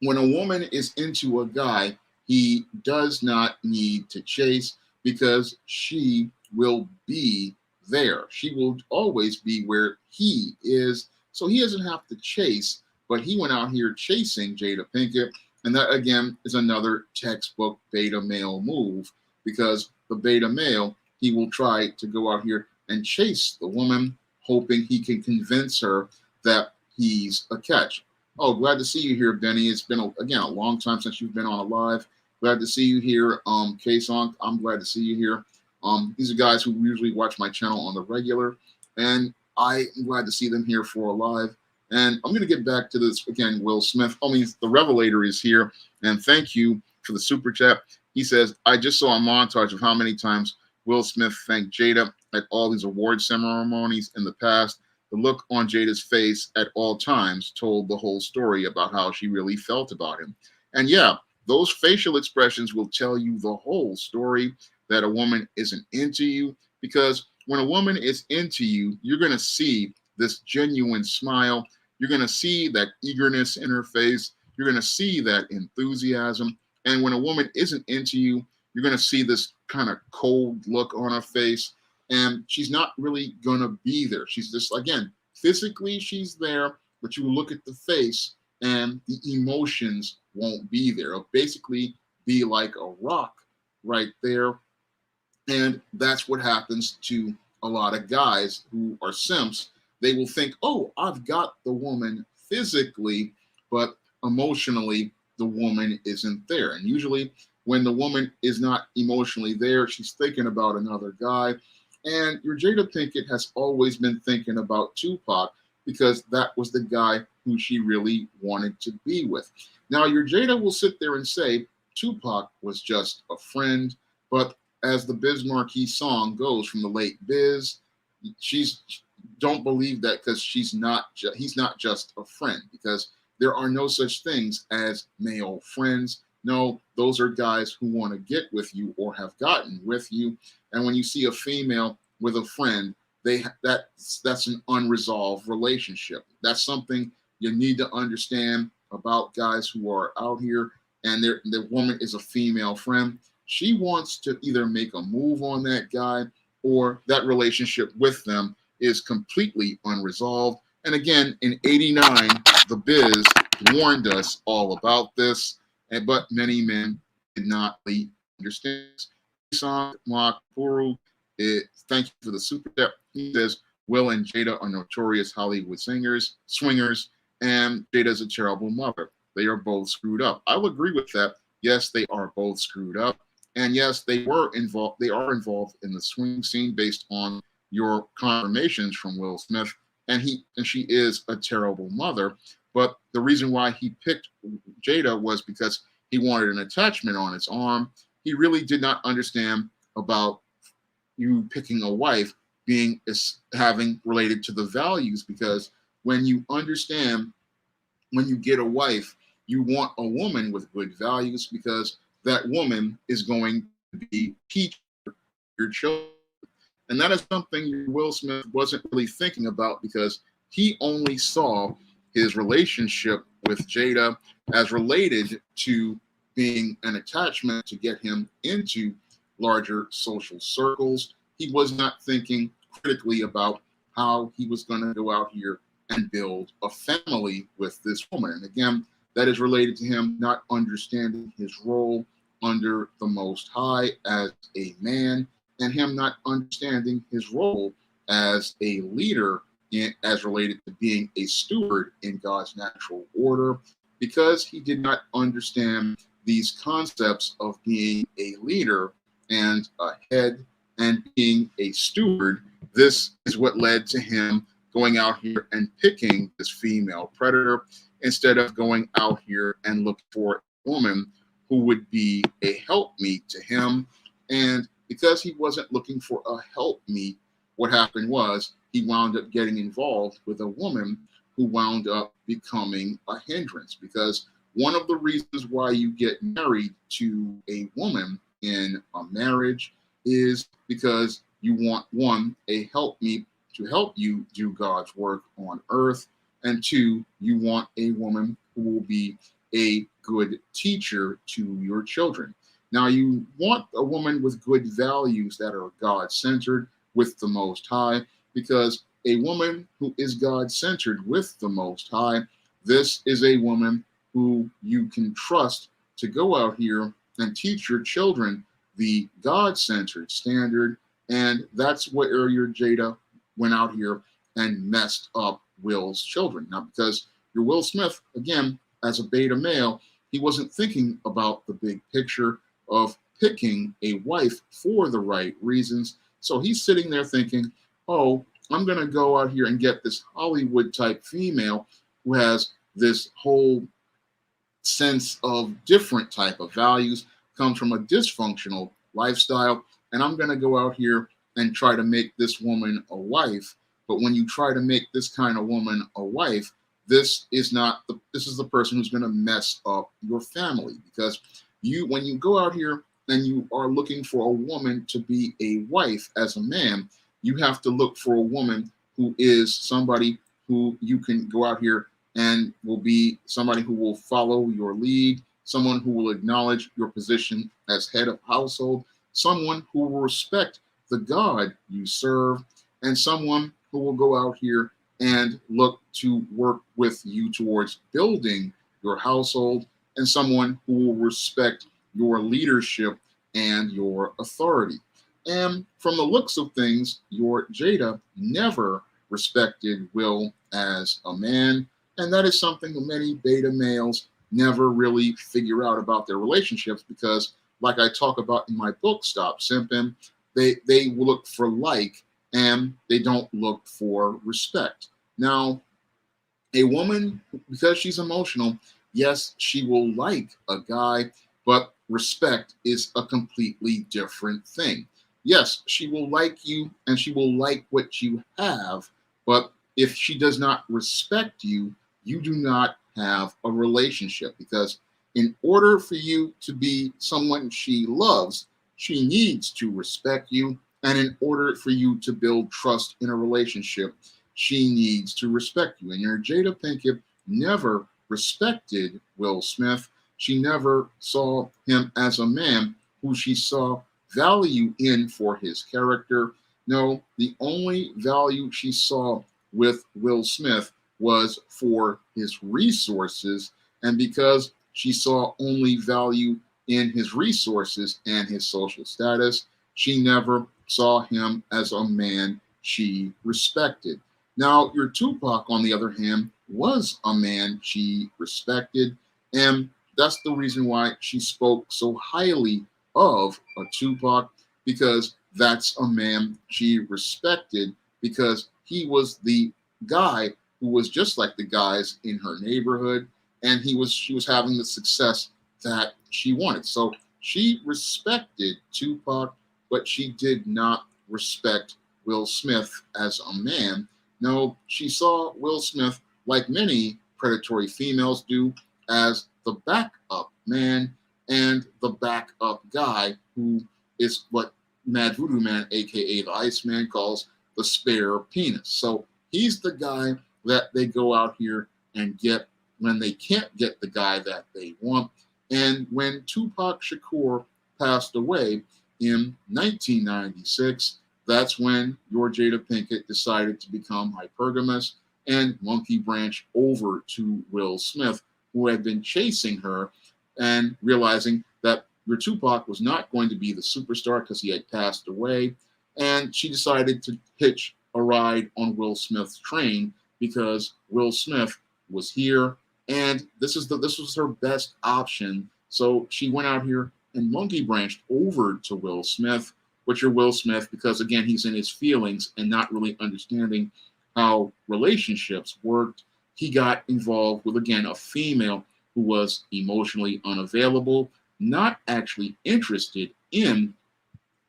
Speaker 1: when a woman is into a guy, he does not need to chase because she will be there. She will always be where he is. So he doesn't have to chase, but he went out here chasing Jada Pinkett. And that, again, is another textbook beta male move because the beta male, he will try to go out here and chase the woman, hoping he can convince her that he's a catch. Oh, glad to see you here, Benny. It's been, again, a long time since you've been on a live. Glad to see you here, K-Song. I'm glad to see you here. These are guys who usually watch my channel on the regular, and I'm glad to see them here for a live. And I'm going to get back to this, again, Will Smith. The Revelator is here, and thank you for the super chat. He says, I just saw a montage of how many times Will Smith thanked Jada at all these award ceremonies in the past. The look on Jada's face at all times told the whole story about how she really felt about him. And yeah, those facial expressions will tell you the whole story that a woman isn't into you, because when a woman is into you, you're going to see this genuine smile. You're going to see that eagerness in her face. You're going to see that enthusiasm. And when a woman isn't into you, you're going to see this kind of cold look on her face. And she's not really going to be there. She's just, again, physically she's there, but you look at the face and the emotions won't be there. It'll basically be like a rock right there. And that's what happens to a lot of guys who are simps. They will think, oh, I've got the woman physically, but emotionally, the woman isn't there. And usually when the woman is not emotionally there, she's thinking about another guy. And your Jada Pinkett has always been thinking about Tupac because that was the guy who she really wanted to be with. Now, your Jada will sit there and say Tupac was just a friend, but as the Biz Markie song goes from the late Biz, she's don't believe that because he's not just a friend, because there are no such things as male friends. No, those are guys who want to get with you or have gotten with you. And when you see a female with a friend, that's an unresolved relationship. That's something you need to understand about guys who are out here and the woman is a female friend. She wants to either make a move on that guy or that relationship with them is completely unresolved. And again, in '89, the Biz warned us all about this, but many men did not really understand this. Song Makuru, thank you for the super chat. He says Will and Jada are notorious Hollywood swingers, and Jada's a terrible mother. They are both screwed up. I'll agree with that. Yes, they are both screwed up. And yes, they are involved in the swing scene based on your confirmations from Will Smith. And she is a terrible mother. But the reason why he picked Jada was because he wanted an attachment on his arm. He really did not understand about you picking a wife having related to the values, because when you understand, when you get a wife, you want a woman with good values, because that woman is going to be teaching your children. And that is something Will Smith wasn't really thinking about, because he only saw his relationship with Jada as related to being an attachment to get him into larger social circles. He was not thinking critically about how he was going to go out here and build a family with this woman. And again, that is related to him not understanding his role under the Most High as a man, and him not understanding his role as a leader as related to being a steward in God's natural order, because he did not understand these concepts of being a leader and a head and being a steward. This is what led to him going out here and picking this female predator instead of going out here and looking for a woman who would be a helpmeet to him. And because he wasn't looking for a helpmeet, what happened was he wound up getting involved with a woman who wound up becoming a hindrance. Because one of the reasons why you get married to a woman in a marriage is because you want, one, a helpmeet to help you do God's work on earth, and two, you want a woman who will be a good teacher to your children. Now, you want a woman with good values that are God centered with the Most High, because a woman who is God centered with the Most High, this is a woman who you can trust to go out here and teach your children the God centered standard. And that's where your Jada went out here and messed up Will's children. Now, because your Will Smith, again, as a beta male, he wasn't thinking about the big picture of picking a wife for the right reasons. So he's sitting there thinking, oh, I'm going to go out here and get this Hollywood type female who has this whole sense of different type of values, comes from a dysfunctional lifestyle, and I'm going to go out here and try to make this woman a wife. But when you try to make this kind of woman a wife, this is the person who's going to mess up your family. Because when you go out here and you are looking for a woman to be a wife as a man, you have to look for a woman who is somebody who you can go out here and will be somebody who will follow your lead, someone who will acknowledge your position as head of household, someone who will respect the God you serve, and someone who will go out here and look to work with you towards building your household, and someone who will respect your leadership and your authority. And from the looks of things, your Jada never respected Will as a man. And that is something that many beta males never really figure out about their relationships, because, like I talk about in my book, Stop Simping, they look for like, and they don't look for respect. Now, a woman, because she's emotional, yes, she will like a guy, but respect is a completely different thing. Yes, she will like you and she will like what you have, but if she does not respect you, you do not have a relationship. Because in order for you to be someone she loves, she needs to respect you. And in order for you to build trust in a relationship, she needs to respect you. And your Jada Pinkett never respected Will Smith. She never saw him as a man who she saw value in for his character. No, the only value she saw with Will Smith was for his resources. And because she saw only value in his resources and his social status, she never saw him as a man she respected. Now, your Tupac, on the other hand, was a man she respected, and that's the reason why she spoke so highly of a Tupac, because that's a man she respected, because he was the guy who was just like the guys in her neighborhood, and she was having the success that she wanted. So she respected Tupac, but she did not respect Will Smith as a man. No, she saw Will Smith, like many predatory females do, as the backup man and the backup guy, who is what Mad Voodoo Man, aka the Iceman, calls the spare penis. So he's the guy that they go out here and get when they can't get the guy that they want. And when Tupac Shakur passed away in 1996, that's when your Jada Pinkett decided to become hypergamous and monkey branch over to Will Smith, who had been chasing her, and realizing that your Tupac was not going to be the superstar because he had passed away. And she decided to hitch a ride on Will Smith's train because Will Smith was here, and this was her best option. So she went out here and monkey branched over to Will Smith, but you're Will Smith, because again, he's in his feelings and not really understanding how relationships worked. He got involved with, again, a female who was emotionally unavailable, not actually interested in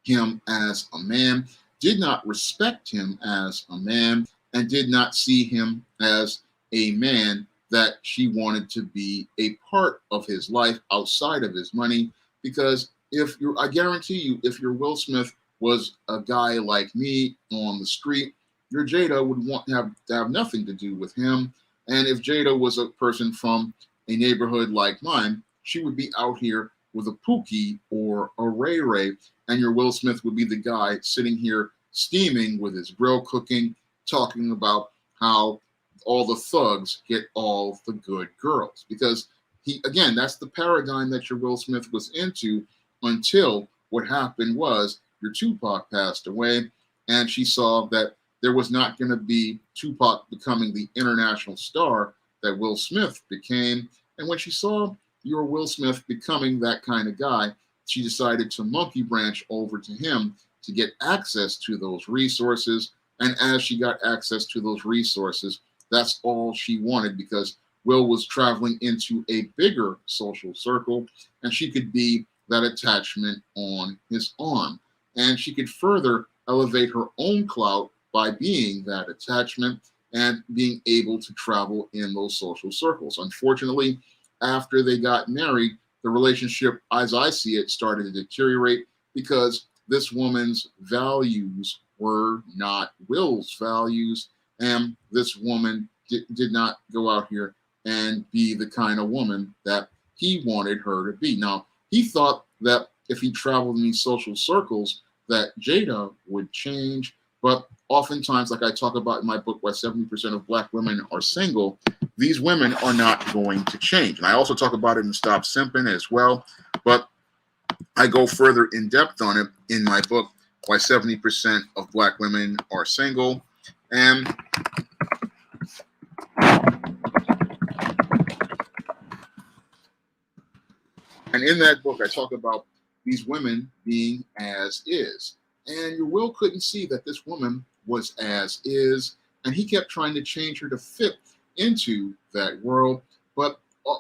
Speaker 1: him as a man, did not respect him as a man, and did not see him as a man that she wanted to be a part of his life outside of his money. Because if you're, I guarantee you, if your Will Smith was a guy like me on the street, your Jada would want to have nothing to do with him. And if Jada was a person from a neighborhood like mine, she would be out here with a Pookie or a Ray Ray, and your Will Smith would be the guy sitting here steaming with his grill cooking, talking about how all the thugs get all the good girls. Because he, again, that's the paradigm that your Will Smith was into until what happened was your Tupac passed away, and she saw that there was not going to be Tupac becoming the international star that Will Smith became. And when she saw your Will Smith becoming that kind of guy, she decided to monkey branch over to him to get access to those resources. And as she got access to those resources, that's all she wanted, because Will was traveling into a bigger social circle, and she could be that attachment on his arm. And she could further elevate her own clout by being that attachment and being able to travel in those social circles. Unfortunately, after they got married, the relationship, as I see it, started to deteriorate because this woman's values were not Will's values. And this woman did not go out here and be the kind of woman that he wanted her to be. Now, he thought that if he traveled in these social circles, that Jada would change. But oftentimes, like I talk about in my book, why 70% of Black women are single, these women are not going to change. And I also talk about it in Stop Simping as well. But I go further in depth on it in my book, why 70% of Black women are single. And in that book, I talk about these women being as is. And your Will couldn't see that this woman was as is, and he kept trying to change her to fit into that world. But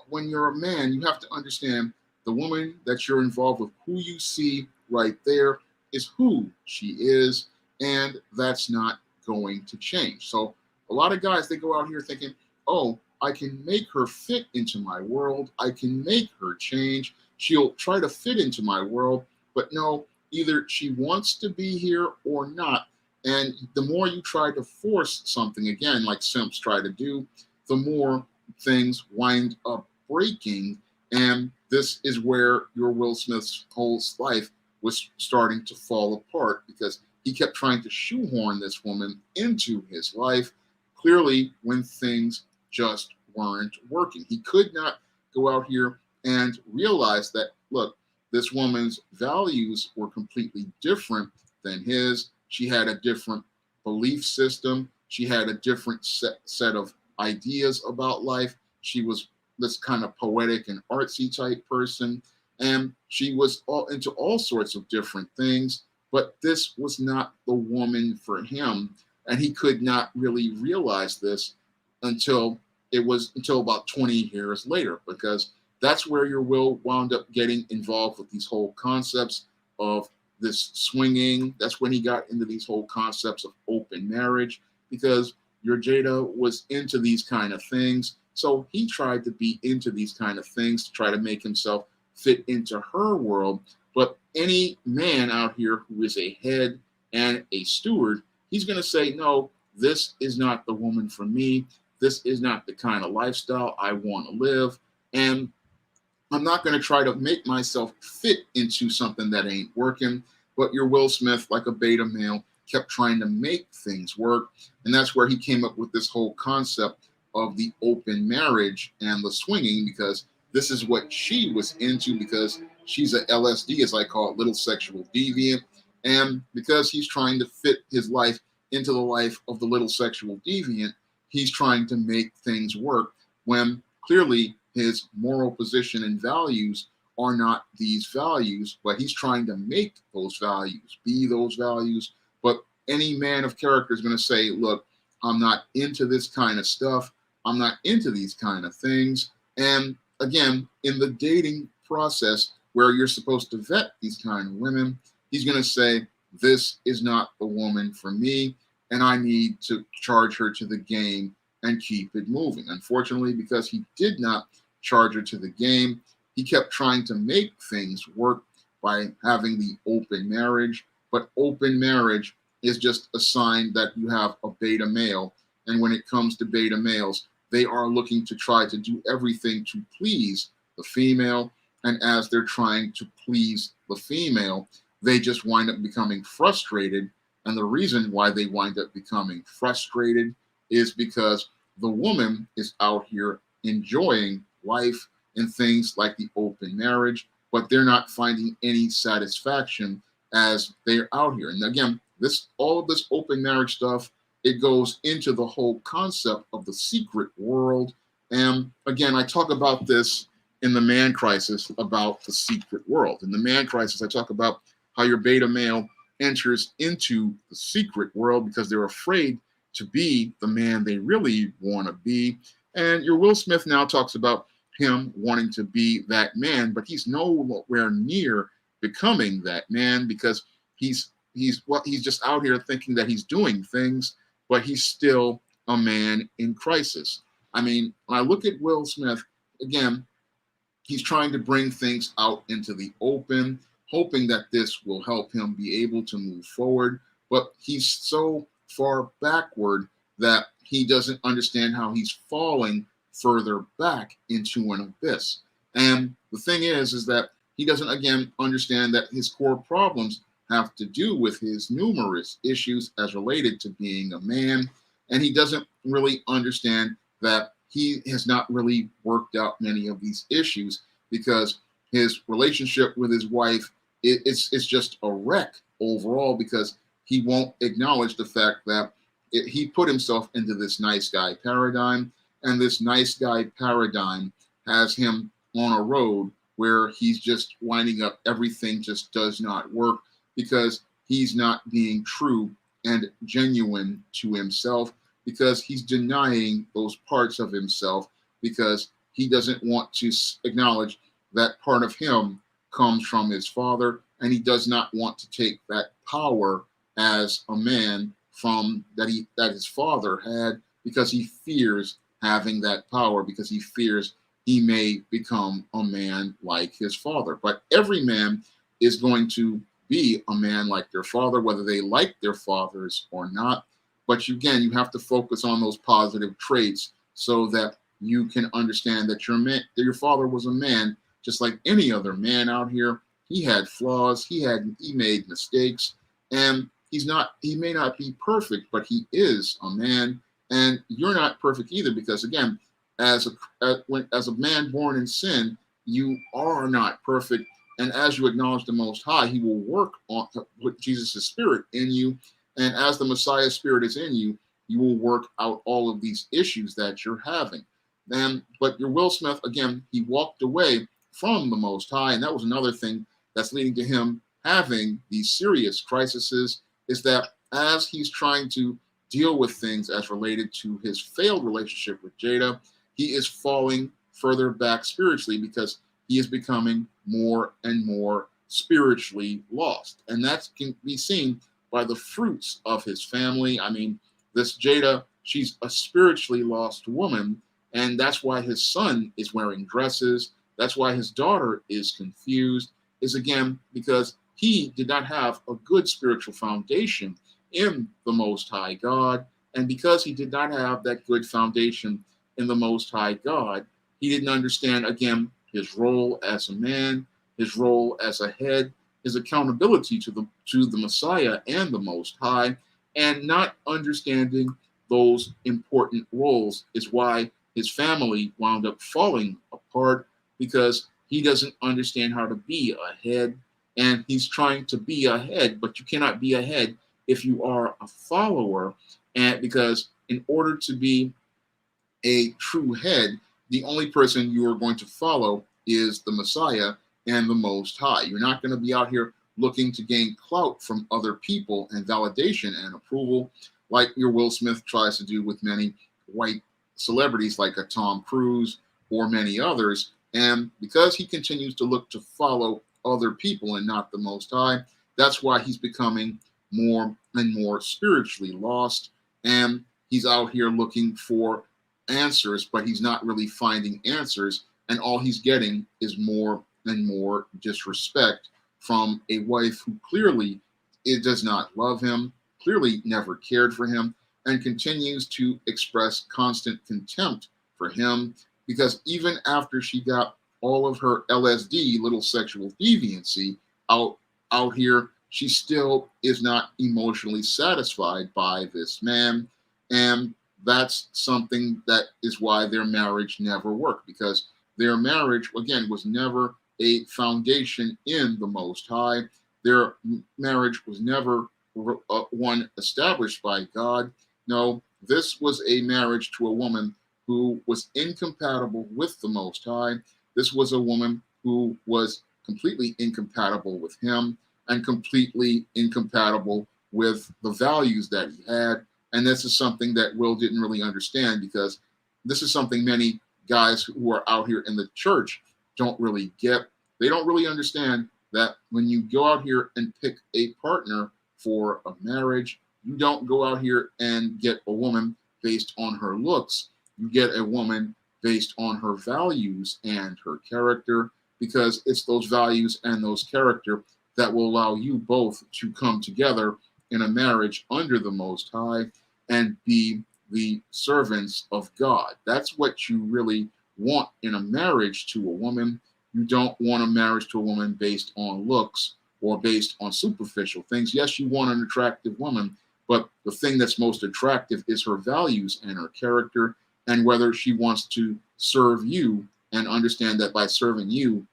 Speaker 1: when you're a man, you have to understand the woman that you're involved with, who you see right there is who she is, and that's not going to change. So a lot of guys, they go out here thinking, oh, I can make her fit into my world. I can make her change. She'll try to fit into my world, but no, either she wants to be here or not. And the more you try to force something, again, like simps try to do, the more things wind up breaking. And this is where your Will Smith's whole life was starting to fall apart, because he kept trying to shoehorn this woman into his life, clearly when things just weren't working. He could not go out here and realize that, look, this woman's values were completely different than his. She had a different belief system. She had a different set of ideas about life. She was this kind of poetic and artsy type person, and she was all into all sorts of different things. But this was not the woman for him, and he could not really realize this until about 20 years later, because that's where your Will wound up getting involved with these whole concepts of this swinging. That's when he got into these whole concepts of open marriage, because your Jada was into these kind of things. So he tried to be into these kind of things to try to make himself fit into her world. But any man out here who is a head and a steward, he's going to say, no, this is not the woman for me. This is not the kind of lifestyle I want to live. And I'm not going to try to make myself fit into something that ain't working. But your Will Smith, like a beta male, kept trying to make things work. And that's where he came up with this whole concept of the open marriage and the swinging, because this is what she was into, because she's a LSD, as I call it, little sexual deviant. And because he's trying to fit his life into the life of the little sexual deviant, he's trying to make things work when clearly his moral position and values are not these values, but he's trying to make those values be those values. But any man of character is going to say, look, I'm not into this kind of stuff. I'm not into these kind of things. And again, in the dating process where you're supposed to vet these kind of women, he's going to say, this is not the woman for me, and I need to charge her to the game and keep it moving. Unfortunately, because he did not charge her to the game, he kept trying to make things work by having the open marriage. But open marriage is just a sign that you have a beta male. And when it comes to beta males, they are looking to try to do everything to please the female. And as they're trying to please the female, they just wind up becoming frustrated. And the reason why they wind up becoming frustrated is because the woman is out here enjoying life and things like the open marriage, but they're not finding any satisfaction as they're out here. And again, this all of this open marriage stuff, it goes into the whole concept of the secret world. And again, I talk about this in the Man Crisis about the secret world. In the Man Crisis, I talk about how your beta male enters into the secret world because they're afraid to be the man they really want to be. And your Will Smith now talks about him wanting to be that man, but he's nowhere near becoming that man because he's just out here thinking that he's doing things, but he's still a man in crisis. I mean, when I look at Will Smith, again, he's trying to bring things out into the open, hoping that this will help him be able to move forward. But he's so far backward that he doesn't understand how he's falling further back into an abyss. And the thing is that he doesn't, again, understand that his core problems have to do with his numerous issues as related to being a man. And he doesn't really understand that he has not really worked out many of these issues because his relationship with his wife, it's just a wreck overall because he won't acknowledge the fact that he put himself into this nice guy paradigm, and this nice guy paradigm has him on a road where he's just winding up everything just does not work because he's not being true and genuine to himself, because he's denying those parts of himself because he doesn't want to acknowledge that part of him comes from his father, and he does not want to take that power as a man from that his father had, because he fears having that power, because he fears he may become a man like his father. But every man is going to be a man like their father, whether they like their fathers or not. But again, you have to focus on those positive traits so that you can understand that your father was a man just like any other man out here. He had flaws, he made mistakes, and he may not be perfect, but he is a man. And you're not perfect either, because again, as a man born in sin, you are not perfect. And as you acknowledge the Most High, he will work on with Jesus' spirit in you. And as the Messiah's spirit is in you, you will work out all of these issues that you're having. But your Will Smith, again, he walked away from the Most High. And that was another thing that's leading to him having these serious crises, is that as he's trying to deal with things as related to his failed relationship with Jada, he is falling further back spiritually because he is becoming more and more spiritually lost. And that can be seen by the fruits of his family. I mean, this Jada, she's a spiritually lost woman, and that's why his son is wearing dresses. That's why his daughter is confused, is again because he did not have a good spiritual foundation in the Most High God. And because he did not have that good foundation in the Most High God, he didn't understand, again, his role as a man, his role as a head, his accountability to the Messiah and the Most High, and not understanding those important roles is why his family wound up falling apart, because he doesn't understand how to be a head, and he's trying to be a head, but you cannot be a head if you are a follower. And because in order to be a true head, the only person you are going to follow is the Messiah and the Most High. You're not going to be out here looking to gain clout from other people and validation and approval like your Will Smith tries to do with many white celebrities like a Tom Cruise or many others. And because he continues to look to follow other people and not the Most High, that's why he's becoming more and more spiritually lost. And he's out here looking for answers, but he's not really finding answers. And all he's getting is more and more disrespect from a wife who clearly it does not love him, clearly never cared for him, and continues to express constant contempt for him because even after she got all of her LSD, little sexual deviancy, out out here, she still is not emotionally satisfied by this man. And that's something that is why their marriage never worked because their marriage, again, was never a foundation in the Most High. Their marriage was never one established by God. No, this was a marriage to a woman who was incompatible with the Most High. This was a woman who was completely incompatible with him and completely incompatible with the values that he had. And this is something that Will didn't really understand because this is something many guys who are out here in the church don't really get. They don't really understand that when you go out here and pick a partner for a marriage, you don't go out here and get a woman based on her looks. You get a woman based on her values and her character because it's those values and those character that will allow you both to come together in a marriage under the Most High and be the servants of God. That's what you really want in a marriage to a woman. You don't want a marriage to a woman based on looks or based on superficial things. Yes, you want an attractive woman, but the thing that's most attractive is her values and her character and whether she wants to serve you and understand that by serving you,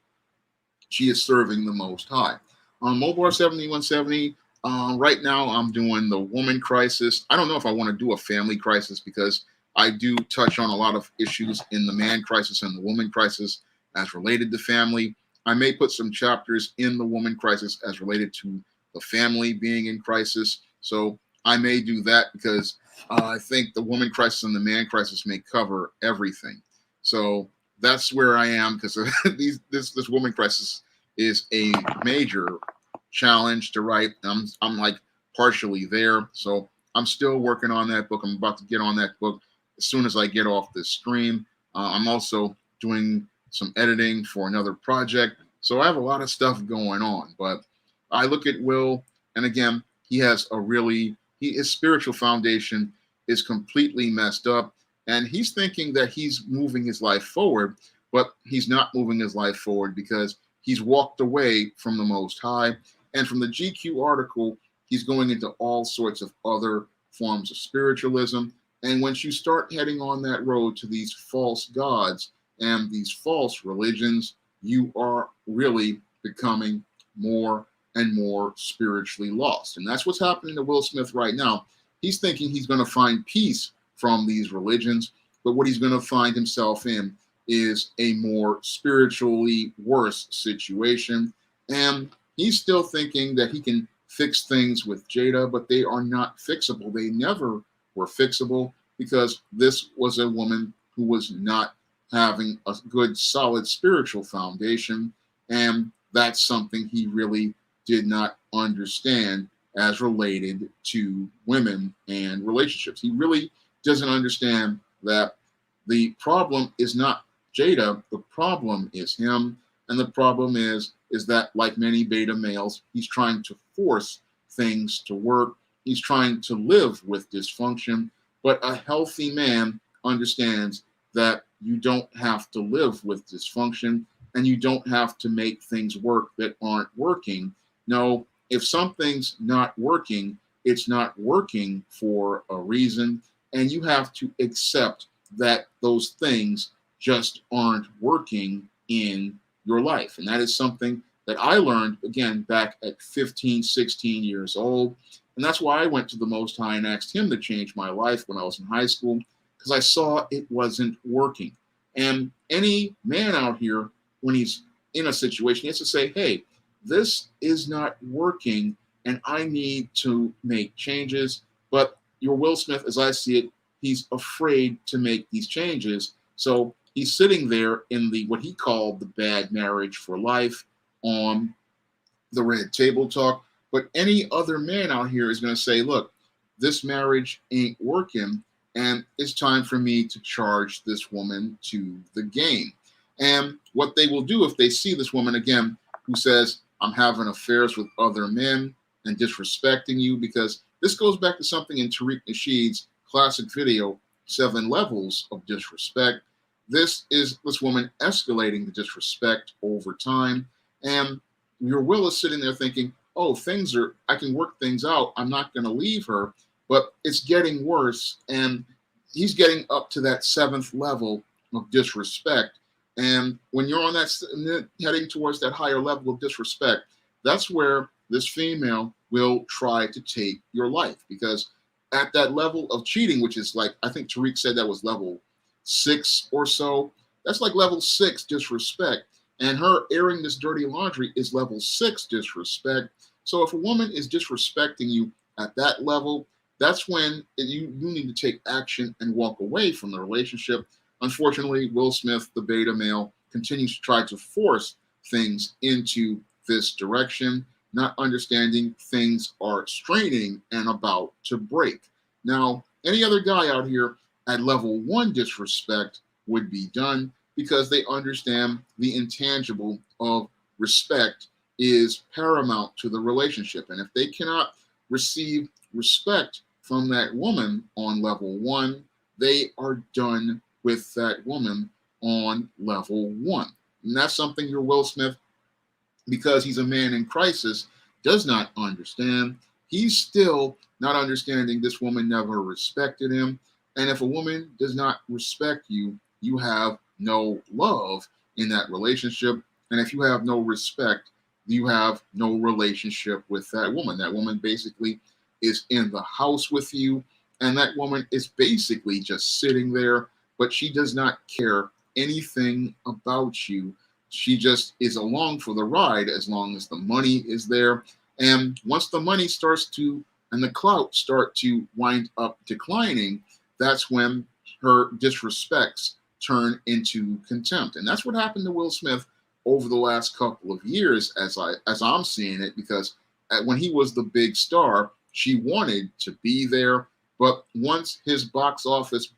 Speaker 1: she is serving the Most High. On Mobar 7170, right now I'm doing the woman crisis. I don't know if I want to do a family crisis because I do touch on a lot of issues in the man crisis and the woman crisis as related to family. I may put some chapters in the woman crisis as related to the family being in crisis. So I may do that because I think the woman crisis and the man crisis may cover everything. So that's where I am because this woman crisis is a major challenge to write. I'm like partially there, so I'm still working on that book. I'm about to get on that book as soon as I get off this stream. I'm also doing some editing for another project, so I have a lot of stuff going on. But I look at Will, and again, he has his spiritual foundation is completely messed up, and he's thinking that he's moving his life forward, but he's not moving his life forward because he's walked away from the Most High. And from the GQ article, he's going into all sorts of other forms of spiritualism. And once you start heading on that road to these false gods and these false religions, you are really becoming more and more spiritually lost. And that's what's happening to Will Smith right now. He's thinking he's going to find peace from these religions, but what he's going to find himself in is a more spiritually worse situation. And he's still thinking that he can fix things with Jada, but they are not fixable. They never were fixable because this was a woman who was not having a good, solid spiritual foundation. And that's something he really did not understand as related to women and relationships. He really doesn't understand that the problem is not Jada, the problem is him. And the problem is that, like many beta males, he's trying to force things to work. He's trying to live with dysfunction. But a healthy man understands that you don't have to live with dysfunction and you don't have to make things work that aren't working. No, if something's not working, it's not working for a reason. And you have to accept that those things just aren't working in your life. And that is something that I learned, again, back at 15, 16 years old. And that's why I went to the Most High and asked him to change my life when I was in high school, because I saw it wasn't working. And any man out here, when he's in a situation, he has to say, hey, this is not working and I need to make changes. But your Will Smith, as I see it, he's afraid to make these changes. So he's sitting there in the what he called the bad marriage for life on the Red Table Talk, But any other man out here is going to say, look, this marriage ain't working, and it's time for me to charge this woman to the game. And what they will do if they see this woman again who says, I'm having affairs with other men and disrespecting you, because this goes back to something in Tariq Nasheed's classic video, 7 Levels of Disrespect. This is this woman escalating the disrespect over time. And your Will is sitting there thinking, oh, I can work things out. I'm not going to leave her. But it's getting worse. And he's getting up to that 7th level of disrespect. And when you're on that, heading towards that higher level of disrespect, that's where this female will try to take your life. Because at that level of cheating, which is like, I think Tariq said that was level 6 or so, that's like level 6 disrespect. And her airing this dirty laundry is level 6 disrespect. So if a woman is disrespecting you at that level, that's when you need to take action and walk away from the relationship. Unfortunately, Will Smith, the beta male, continues to try to force things into this direction, not understanding things are straining and about to break. Now, any other guy out here at level 1 disrespect would be done, because they understand the intangible of respect is paramount to the relationship. And if they cannot receive respect from that woman on level 1, they are done with that woman on level 1. And that's something your Will Smith, because he's a man in crisis, does not understand. He's still not understanding this woman never respected him. And if a woman does not respect you, you have no love in that relationship. And if you have no respect, you have no relationship with that woman. That woman basically is in the house with you, and that woman is basically just sitting there, but she does not care anything about you. She just is along for the ride as long as the money is there. And once the money starts to, and the clout start to wind up declining, that's when her disrespects turn into contempt. And that's what happened to Will Smith over the last couple of years, as I'm seeing it, because when he was the big star, she wanted to be there. But once his box office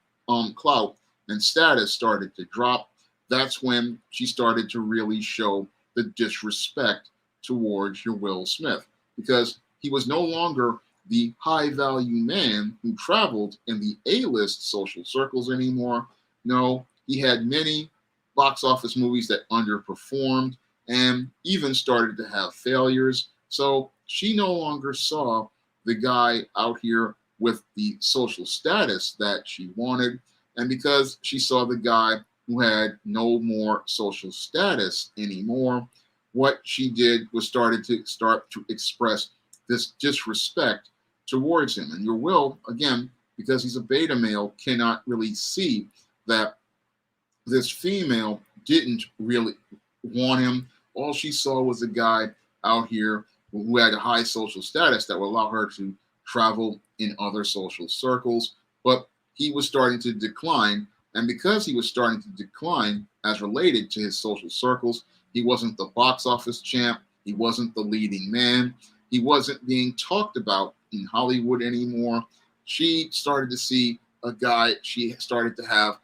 Speaker 1: clout and status started to drop, that's when she started to really show the disrespect towards your Will Smith, because he was no longer the high value man who traveled in the A-list social circles anymore. No, he had many box office movies that underperformed and even started to have failures. So she no longer saw the guy out here with the social status that she wanted. And because she saw the guy who had no more social status anymore, what she did was start to express this disrespect towards him. And your Will, again, because he's a beta male, cannot really see that this female didn't really want him. All she saw was a guy out here who had a high social status that would allow her to travel in other social circles. But he was starting to decline. And because he was starting to decline as related to his social circles, he wasn't the box office champ. He wasn't the leading man. He wasn't being talked about in Hollywood anymore. She started to see a guy she started to have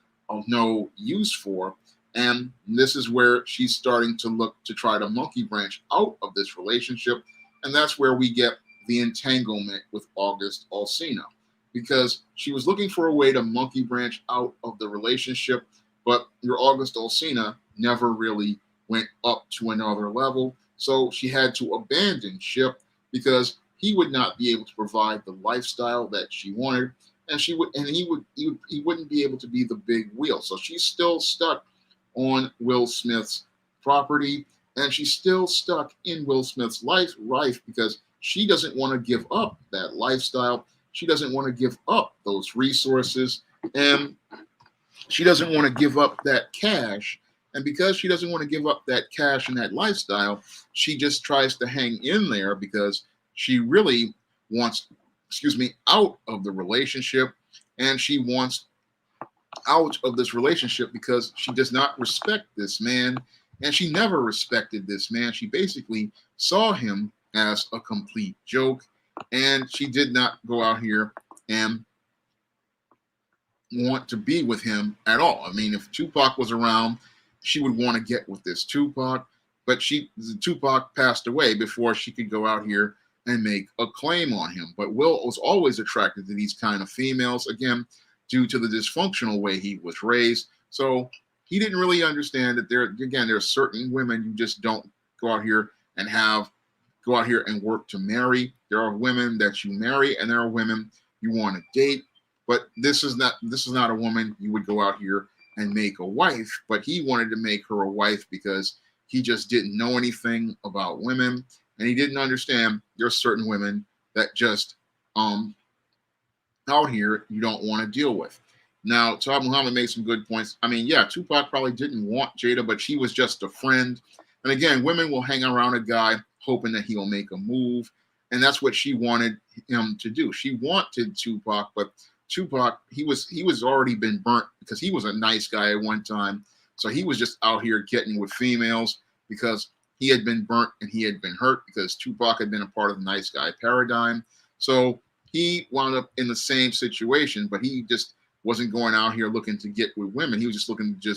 Speaker 1: no use for. And this is where she's starting to look to try to monkey branch out of this relationship. And that's where we get the entanglement with August Alsina, because she was looking for a way to monkey branch out of the relationship, but your August Alsina never really went up to another level. So she had to abandon ship because he would not be able to provide the lifestyle that she wanted, and he wouldn't be able to be the big wheel. So she's still stuck on Will Smith's property, and she's still stuck in Will Smith's life because she doesn't want to give up that lifestyle. She doesn't want to give up those resources, and she doesn't want to give up that cash. And because she doesn't want to give up that cash and that lifestyle, she just tries to hang in there because she really wants, out of the relationship. And she wants out of this relationship because she does not respect this man. And she never respected this man. She basically saw him as a complete joke. And she did not go out here and want to be with him at all. I mean, if Tupac was around, she would want to get with this Tupac, but Tupac passed away before she could go out here and make a claim on him. But Will was always attracted to these kind of females, again, due to the dysfunctional way he was raised. So he didn't really understand that there are certain women you just don't go out here and go out here and work to marry. There are women that you marry, and there are women you want to date. But this is not a woman you would go out here and make a wife. But he wanted to make her a wife because he just didn't know anything about women, and he didn't understand there are certain women that just out here you don't want to deal with. Now, Todd Muhammad made some good points. I mean, yeah, Tupac probably didn't want Jada, but she was just a friend. And again, women will hang around a guy hoping that he'll make a move. And that's what she wanted him to do. She wanted Tupac, but Tupac, he was already been burnt because he was a nice guy at one time. So he was just out here getting with females because he had been burnt and he had been hurt because Tupac had been a part of the nice guy paradigm. So he wound up in the same situation, but he just wasn't going out here looking to get with women. He was just looking to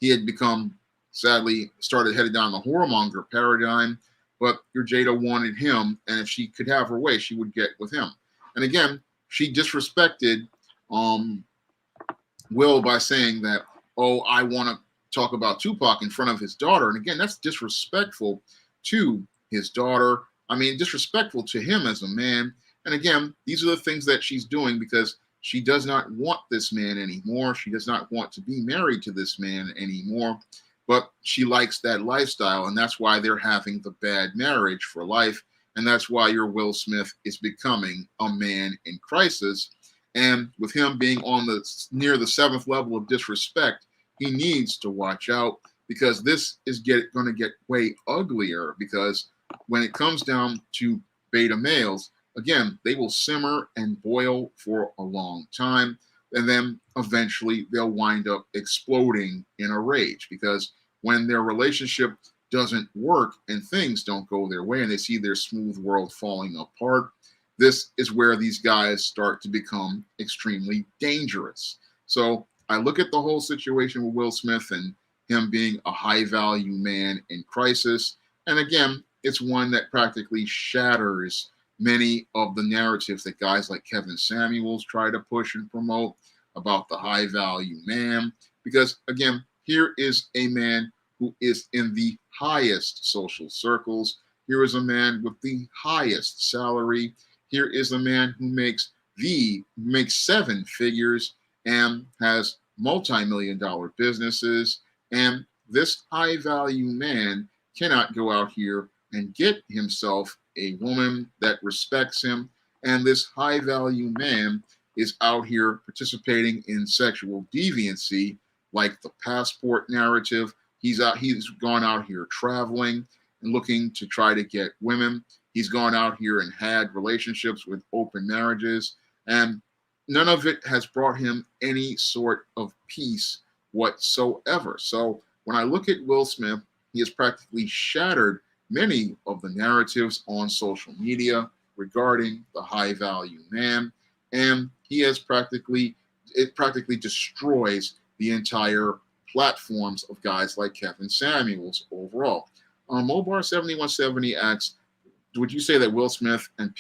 Speaker 1: he had become, sadly, started headed down the whoremonger paradigm. But your Jada wanted him, and if she could have her way, she would get with him. And again, she disrespected Will by saying that, oh, I want to talk about Tupac in front of his daughter. And again, that's disrespectful to his daughter. I mean, disrespectful to him as a man. And again, these are the things that she's doing because she does not want this man anymore. She does not want to be married to this man anymore. But she likes that lifestyle, and that's why they're having the bad marriage for life. And that's why your Will Smith is becoming a man in crisis. And with him being on near the seventh level of disrespect, he needs to watch out because this is going to get way uglier. Because when it comes down to beta males, again, they will simmer and boil for a long time, and then eventually they'll wind up exploding in a rage because when their relationship doesn't work and things don't go their way and they see their smooth world falling apart, this is where these guys start to become extremely dangerous. So I look at the whole situation with Will Smith and him being a high value man in crisis. And again, it's one that practically shatters many of the narratives that guys like Kevin Samuels try to push and promote about the high value man. Because again, here is a man who is in the highest social circles. Here is a man with the highest salary. Here is a man who makes seven figures and has multi-million-dollar businesses. And this high value man cannot go out here and get himself a woman that respects him. And this high value man is out here participating in sexual deviancy, like the passport narrative. He's gone out here traveling and looking to try to get women. He's gone out here and had relationships with open marriages, and none of it has brought him any sort of peace whatsoever. So when I look at Will Smith, he has practically shattered many of the narratives on social media regarding the high value man, and it practically destroys the entire platforms of guys like Kevin Samuels overall. Mobar 7170 asks, would you say that Will Smith and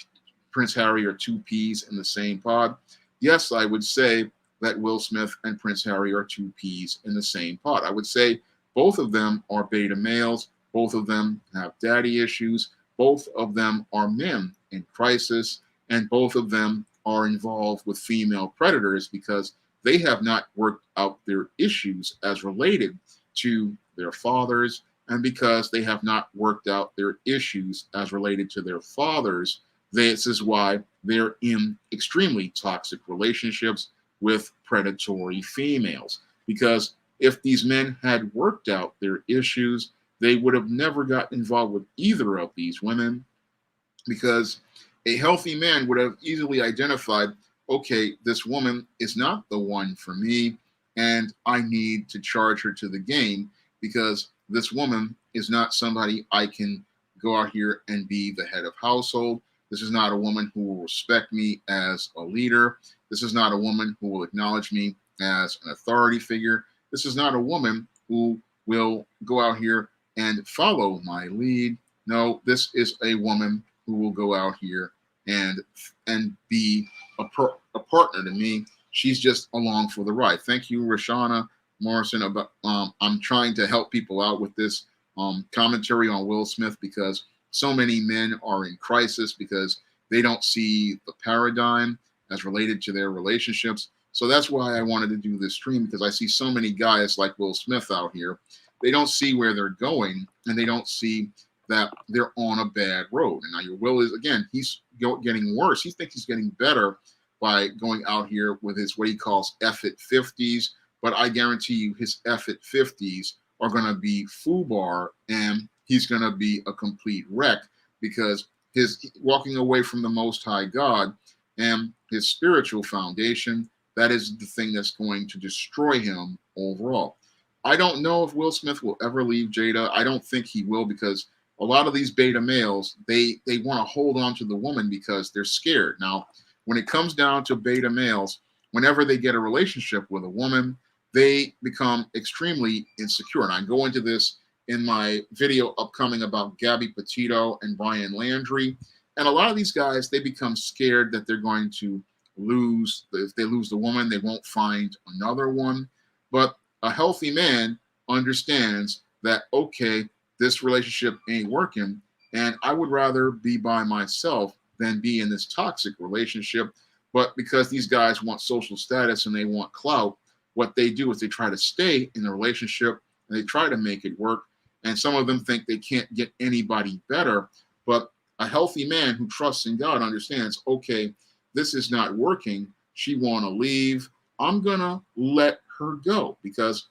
Speaker 1: Prince Harry are two peas in the same pod? Yes, I would say that Will Smith and Prince Harry are two peas in the same pod. I would say both of them are beta males. Both of them have daddy issues. Both of them are men in crisis. And both of them are involved with female predators because they have not worked out their issues as related to their fathers, and because they have not worked out their issues as related to their fathers, this is why they're in extremely toxic relationships with predatory females. Because if these men had worked out their issues, they would have never gotten involved with either of these women, because a healthy man would have easily identified, okay, this woman is not the one for me, and I need to charge her to the game because this woman is not somebody I can go out here and be the head of household. This is not a woman who will respect me as a leader. This is not a woman who will acknowledge me as an authority figure. This is not a woman who will go out here and follow my lead. No, this is a woman who will go out here and be a partner to me. She's just along for the ride. Thank you, Rashana Morrison. About I'm trying to help people out with this commentary on Will Smith because so many men are in crisis because they don't see the paradigm as related to their relationships. So that's why I wanted to do this stream, because I see so many guys like Will Smith out here. They don't see where they're going, and they don't see that they're on a bad road. And now your Will is, again, he's getting worse. He thinks he's getting better by going out here with his what he calls F-it 50s. But I guarantee you his F-it 50s are going to be FUBAR, and he's going to be a complete wreck because his walking away from the Most High God and his spiritual foundation, that is the thing that's going to destroy him overall. I don't know if Will Smith will ever leave Jada. I don't think he will, because a lot of these beta males, they want to hold on to the woman because they're scared. Now, when it comes down to beta males, whenever they get a relationship with a woman, they become extremely insecure. And I go into this in my video upcoming about Gabby Petito and Brian Landry. And a lot of these guys, they become scared that they're going to lose. If they lose the woman, they won't find another one. But a healthy man understands that, okay, this relationship ain't working, and I would rather be by myself than be in this toxic relationship. But because these guys want social status and they want clout, what they do is they try to stay in the relationship and they try to make it work. And some of them think they can't get anybody better. But a healthy man who trusts in God understands, okay, this is not working. She want to leave. I'm going to let her go, because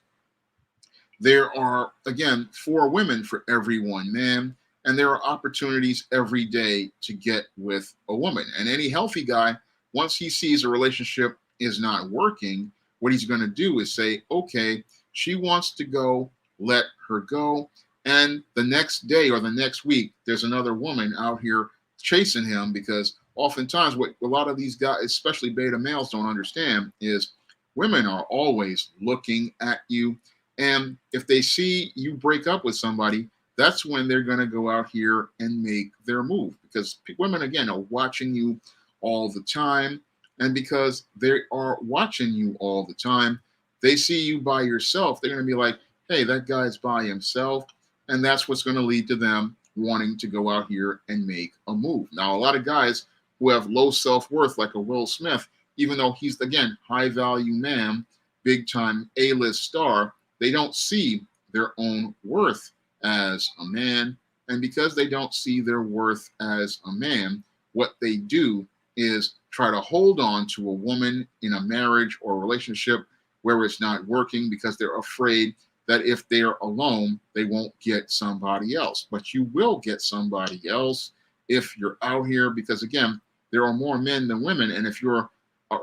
Speaker 1: there are, again, 4 women for every 1 man, and there are opportunities every day to get with a woman. And any healthy guy, once he sees a relationship is not working, what he's going to do is say, okay, she wants to go, let her go. And the next day or the next week, there's another woman out here chasing him, because oftentimes what a lot of these guys, especially beta males, don't understand is women are always looking at you. And if they see you break up with somebody, that's when they're going to go out here and make their move, because women, again, are watching you all the time. And because they are watching you all the time, they see you by yourself. They're going to be like, hey, that guy's by himself. And that's what's going to lead to them wanting to go out here and make a move. Now, a lot of guys who have low self-worth, like a Will Smith, even though he's, again, high-value man, big-time A-list star, they don't see their own worth as a man. And because they don't see their worth as a man, what they do is try to hold on to a woman in a marriage or relationship where it's not working, because they're afraid that if they're alone, they won't get somebody else. But you will get somebody else if you're out here, because, again, there are more men than women. And if you're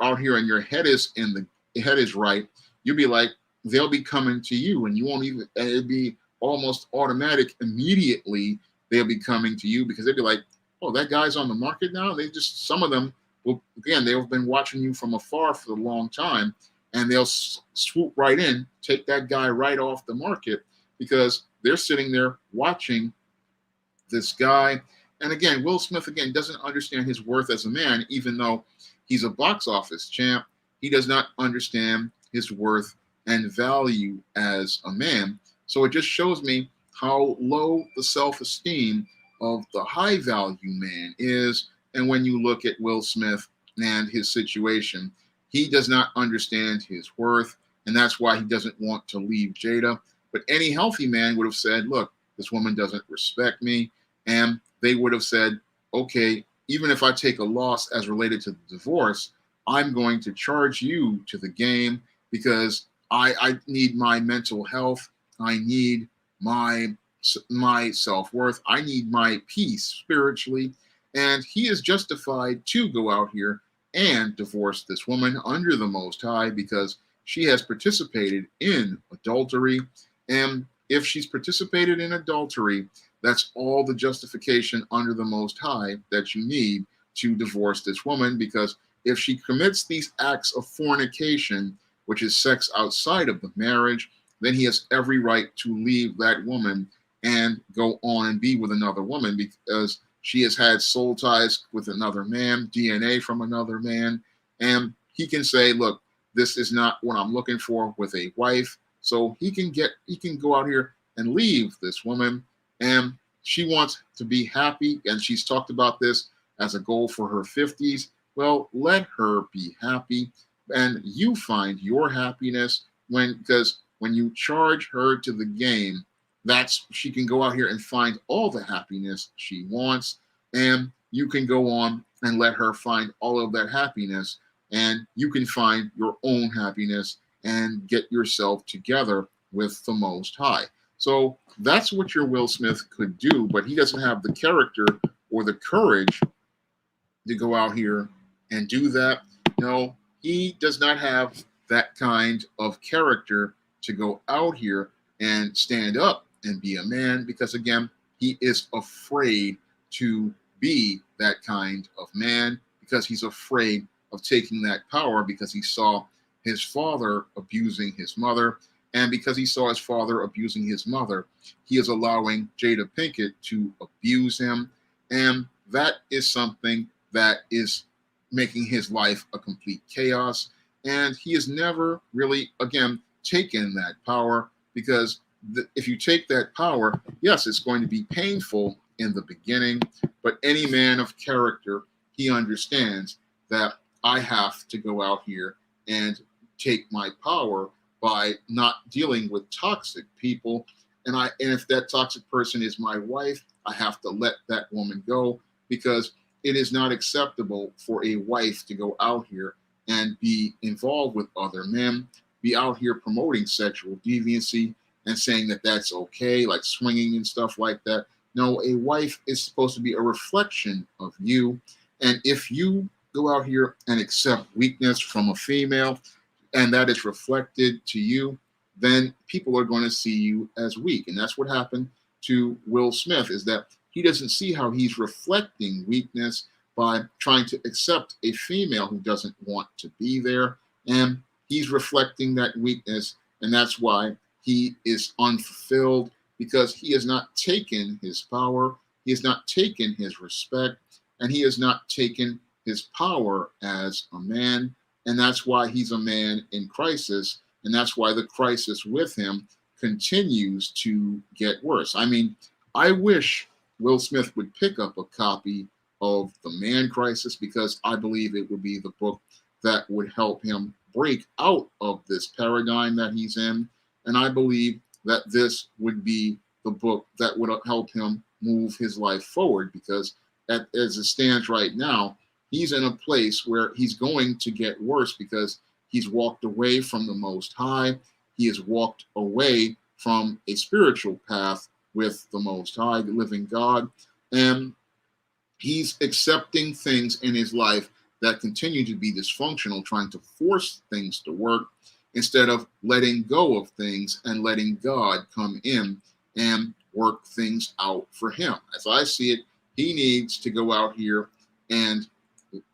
Speaker 1: out here and your head is right, you'll be like, they'll be coming to you, and you won't even, it'll be almost automatic. Immediately they'll be coming to you, because they'll be like, oh, that guy's on the market now. They just, some of them will, again, they've been watching you from afar for a long time, and they'll swoop right in, take that guy right off the market, because they're sitting there watching this guy. And again, Will Smith, again, doesn't understand his worth as a man. Even though he's a box office champ, he does not understand his worth and value as a man. So it just shows me how low the self-esteem of the high value man is. And when you look at Will Smith and his situation, he does not understand his worth, and that's why he doesn't want to leave Jada. But any healthy man would have said, look, this woman doesn't respect me. And they would have said, okay, even if I take a loss as related to the divorce, I'm going to charge you to the game, because I need my mental health. I need my self-worth. I need my peace spiritually. And he is justified to go out here and divorce this woman under the Most High, because she has participated in adultery. And if she's participated in adultery, That's all the justification under the Most High that you need to divorce this woman, because if she commits these acts of fornication, which is sex outside of the marriage, then he has every right to leave that woman and go on and be with another woman, because she has had soul ties with another man, DNA from another man, and he can say, look, this is not what I'm looking for with a wife. So he can go out here and leave this woman, and she wants to be happy, and she's talked about this as a goal for her 50s. Well, let her be happy, and you find your happiness because when you charge her to the game, that's she can go out here and find all the happiness she wants, and you can go on and let her find all of that happiness, and you can find your own happiness and get yourself together with the Most High. So that's what your Will Smith could do, but he doesn't have the character or the courage to go out here and do that. No, he does not have that kind of character to go out here and stand up and be a man, because again, he is afraid to be that kind of man, because he's afraid of taking that power, because he saw his father abusing his mother, and because he saw his father abusing his mother, he is allowing Jada Pinkett to abuse him, and that is something that is making his life a complete chaos. And he has never really, again, taken that power, because if you take that power, yes, it's going to be painful in the beginning, but any man of character, he understands that I have to go out here and take my power by not dealing with toxic people. And if that toxic person is my wife, I have to let that woman go, because it is not acceptable for a wife to go out here and be involved with other men, be out here promoting sexual deviancy and saying that that's okay, like swinging and stuff like that. No, a wife is supposed to be a reflection of you. And if you go out here and accept weakness from a female, and that is reflected to you, then people are going to see you as weak. And that's what happened to Will Smith, is that he doesn't see how he's reflecting weakness by trying to accept a female who doesn't want to be there. And he's reflecting that weakness. And that's why he is unfulfilled, because he has not taken his power, he has not taken his respect, and he has not taken his power as a man. And that's why he's a man in crisis. And that's why the crisis with him continues to get worse. I mean, I wish Will Smith would pick up a copy of The Man Crisis, because I believe it would be the book that would help him break out of this paradigm that he's in. And I believe that this would be the book that would help him move his life forward, because as it stands right now, he's in a place where he's going to get worse, because he's walked away from the Most High. He has walked away from a spiritual path with the Most High, the living God. And he's accepting things in his life that continue to be dysfunctional, trying to force things to work instead of letting go of things and letting God come in and work things out for him. As I see it, he needs to go out here and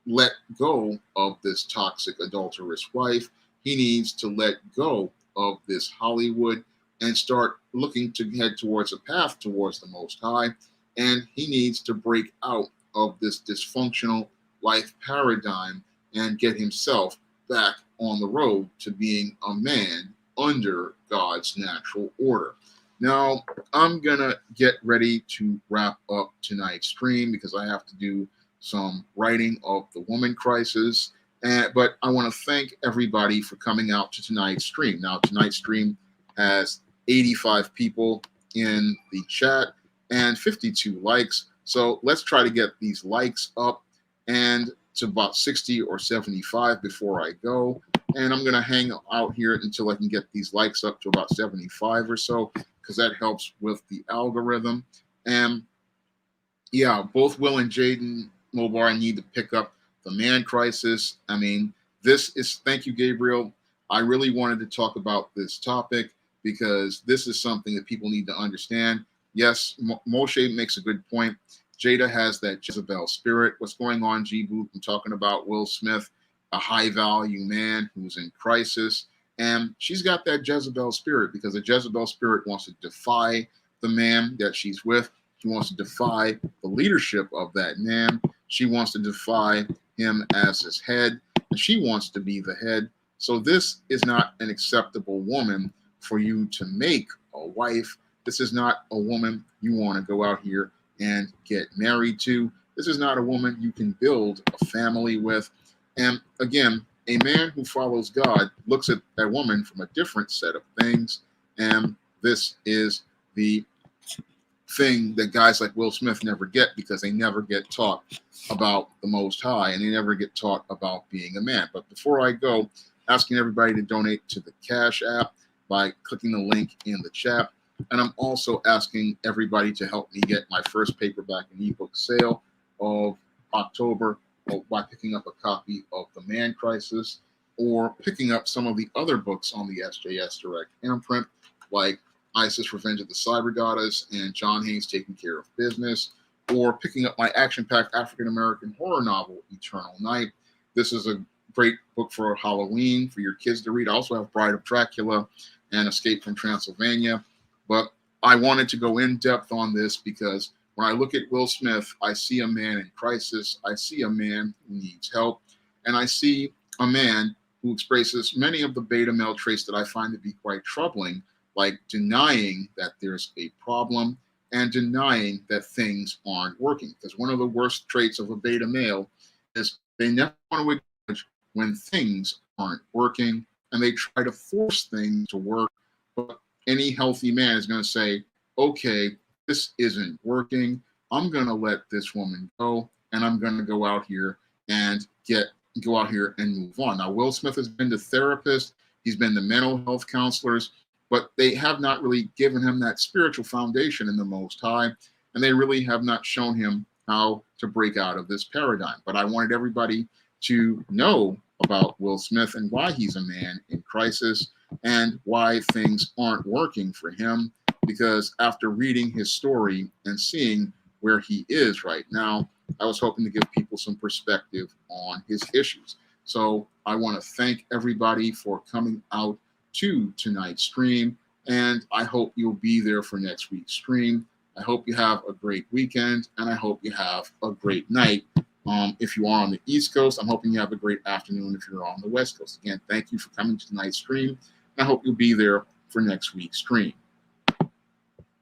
Speaker 1: let go of this toxic, adulterous wife. He needs to let go of this Hollywood and start looking to head towards a path towards the Most High. And he needs to break out of this dysfunctional life paradigm and get himself back on the road to being a man under God's natural order. Now, I'm going to get ready to wrap up tonight's stream, because I have to do some writing of the woman crisis. But I want to thank everybody for coming out to tonight's stream. Now, tonight's stream has 85 people in the chat and 52 likes. So let's try to get these likes up and to about 60 or 75 before I go. And I'm going to hang out here until I can get these likes up to about 75 or so, because that helps with the algorithm. And yeah, both Will and Jaden Mobar need to pick up The Man Crisis. I mean, thank you, Gabriel. I really wanted to talk about this topic, because this is something that people need to understand. Yes, Moshe makes a good point. Jada has that Jezebel spirit. What's going on, G Boot? I'm talking about Will Smith, a high value man who's in crisis. And she's got that Jezebel spirit because the Jezebel spirit wants to defy the man that she's with. She wants to defy the leadership of that man. She wants to defy him as his head, and she wants to be the head. So this is not an acceptable woman for you to make a wife. This is not a woman you want to go out here and get married to. This is not a woman you can build a family with. And again, a man who follows God looks at that woman from a different set of things. And this is the thing that guys like Will Smith never get because they never get taught about the Most High and they never get taught about being a man. But before I go, asking everybody to donate to the Cash App by clicking the link in the chat. And I'm also asking everybody to help me get my first paperback and ebook sale of October by picking up a copy of The Man Crisis or picking up some of the other books on the SJS Direct imprint, like ISIS Revenge of the Cyber Goddess and John Haynes Taking Care of Business, or picking up my action-packed African-American horror novel, Eternal Night. This is a great book for Halloween for your kids to read. I also have Bride of Dracula and Escape from Transylvania. But I wanted to go in depth on this because when I look at Will Smith, I see a man in crisis. I see a man who needs help. And I see a man who expresses many of the beta male traits that I find to be quite troubling, like denying that there's a problem and denying that things aren't working. Because one of the worst traits of a beta male is they never want to acknowledge when things aren't working and they try to force things to work. But any healthy man is going to say, okay, this isn't working. I'm going to let this woman go and I'm going to go out here and move on. Now, Will Smith has been to therapists. He's been to mental health counselors, but they have not really given him that spiritual foundation in the Most High. And they really have not shown him how to break out of this paradigm. But I wanted everybody to know about Will Smith and why he's a man in crisis and why things aren't working for him. Because after reading his story and seeing where he is right now, I was hoping to give people some perspective on his issues. So I want to thank everybody for coming out to tonight's stream, and I hope you'll be there for next week's stream. I hope you have a great weekend, and I hope you have a great night. If you are on the East Coast, I'm hoping you have a great afternoon if you're on the West Coast. Again, thank you for coming to tonight's stream. I hope you'll be there for next week's stream.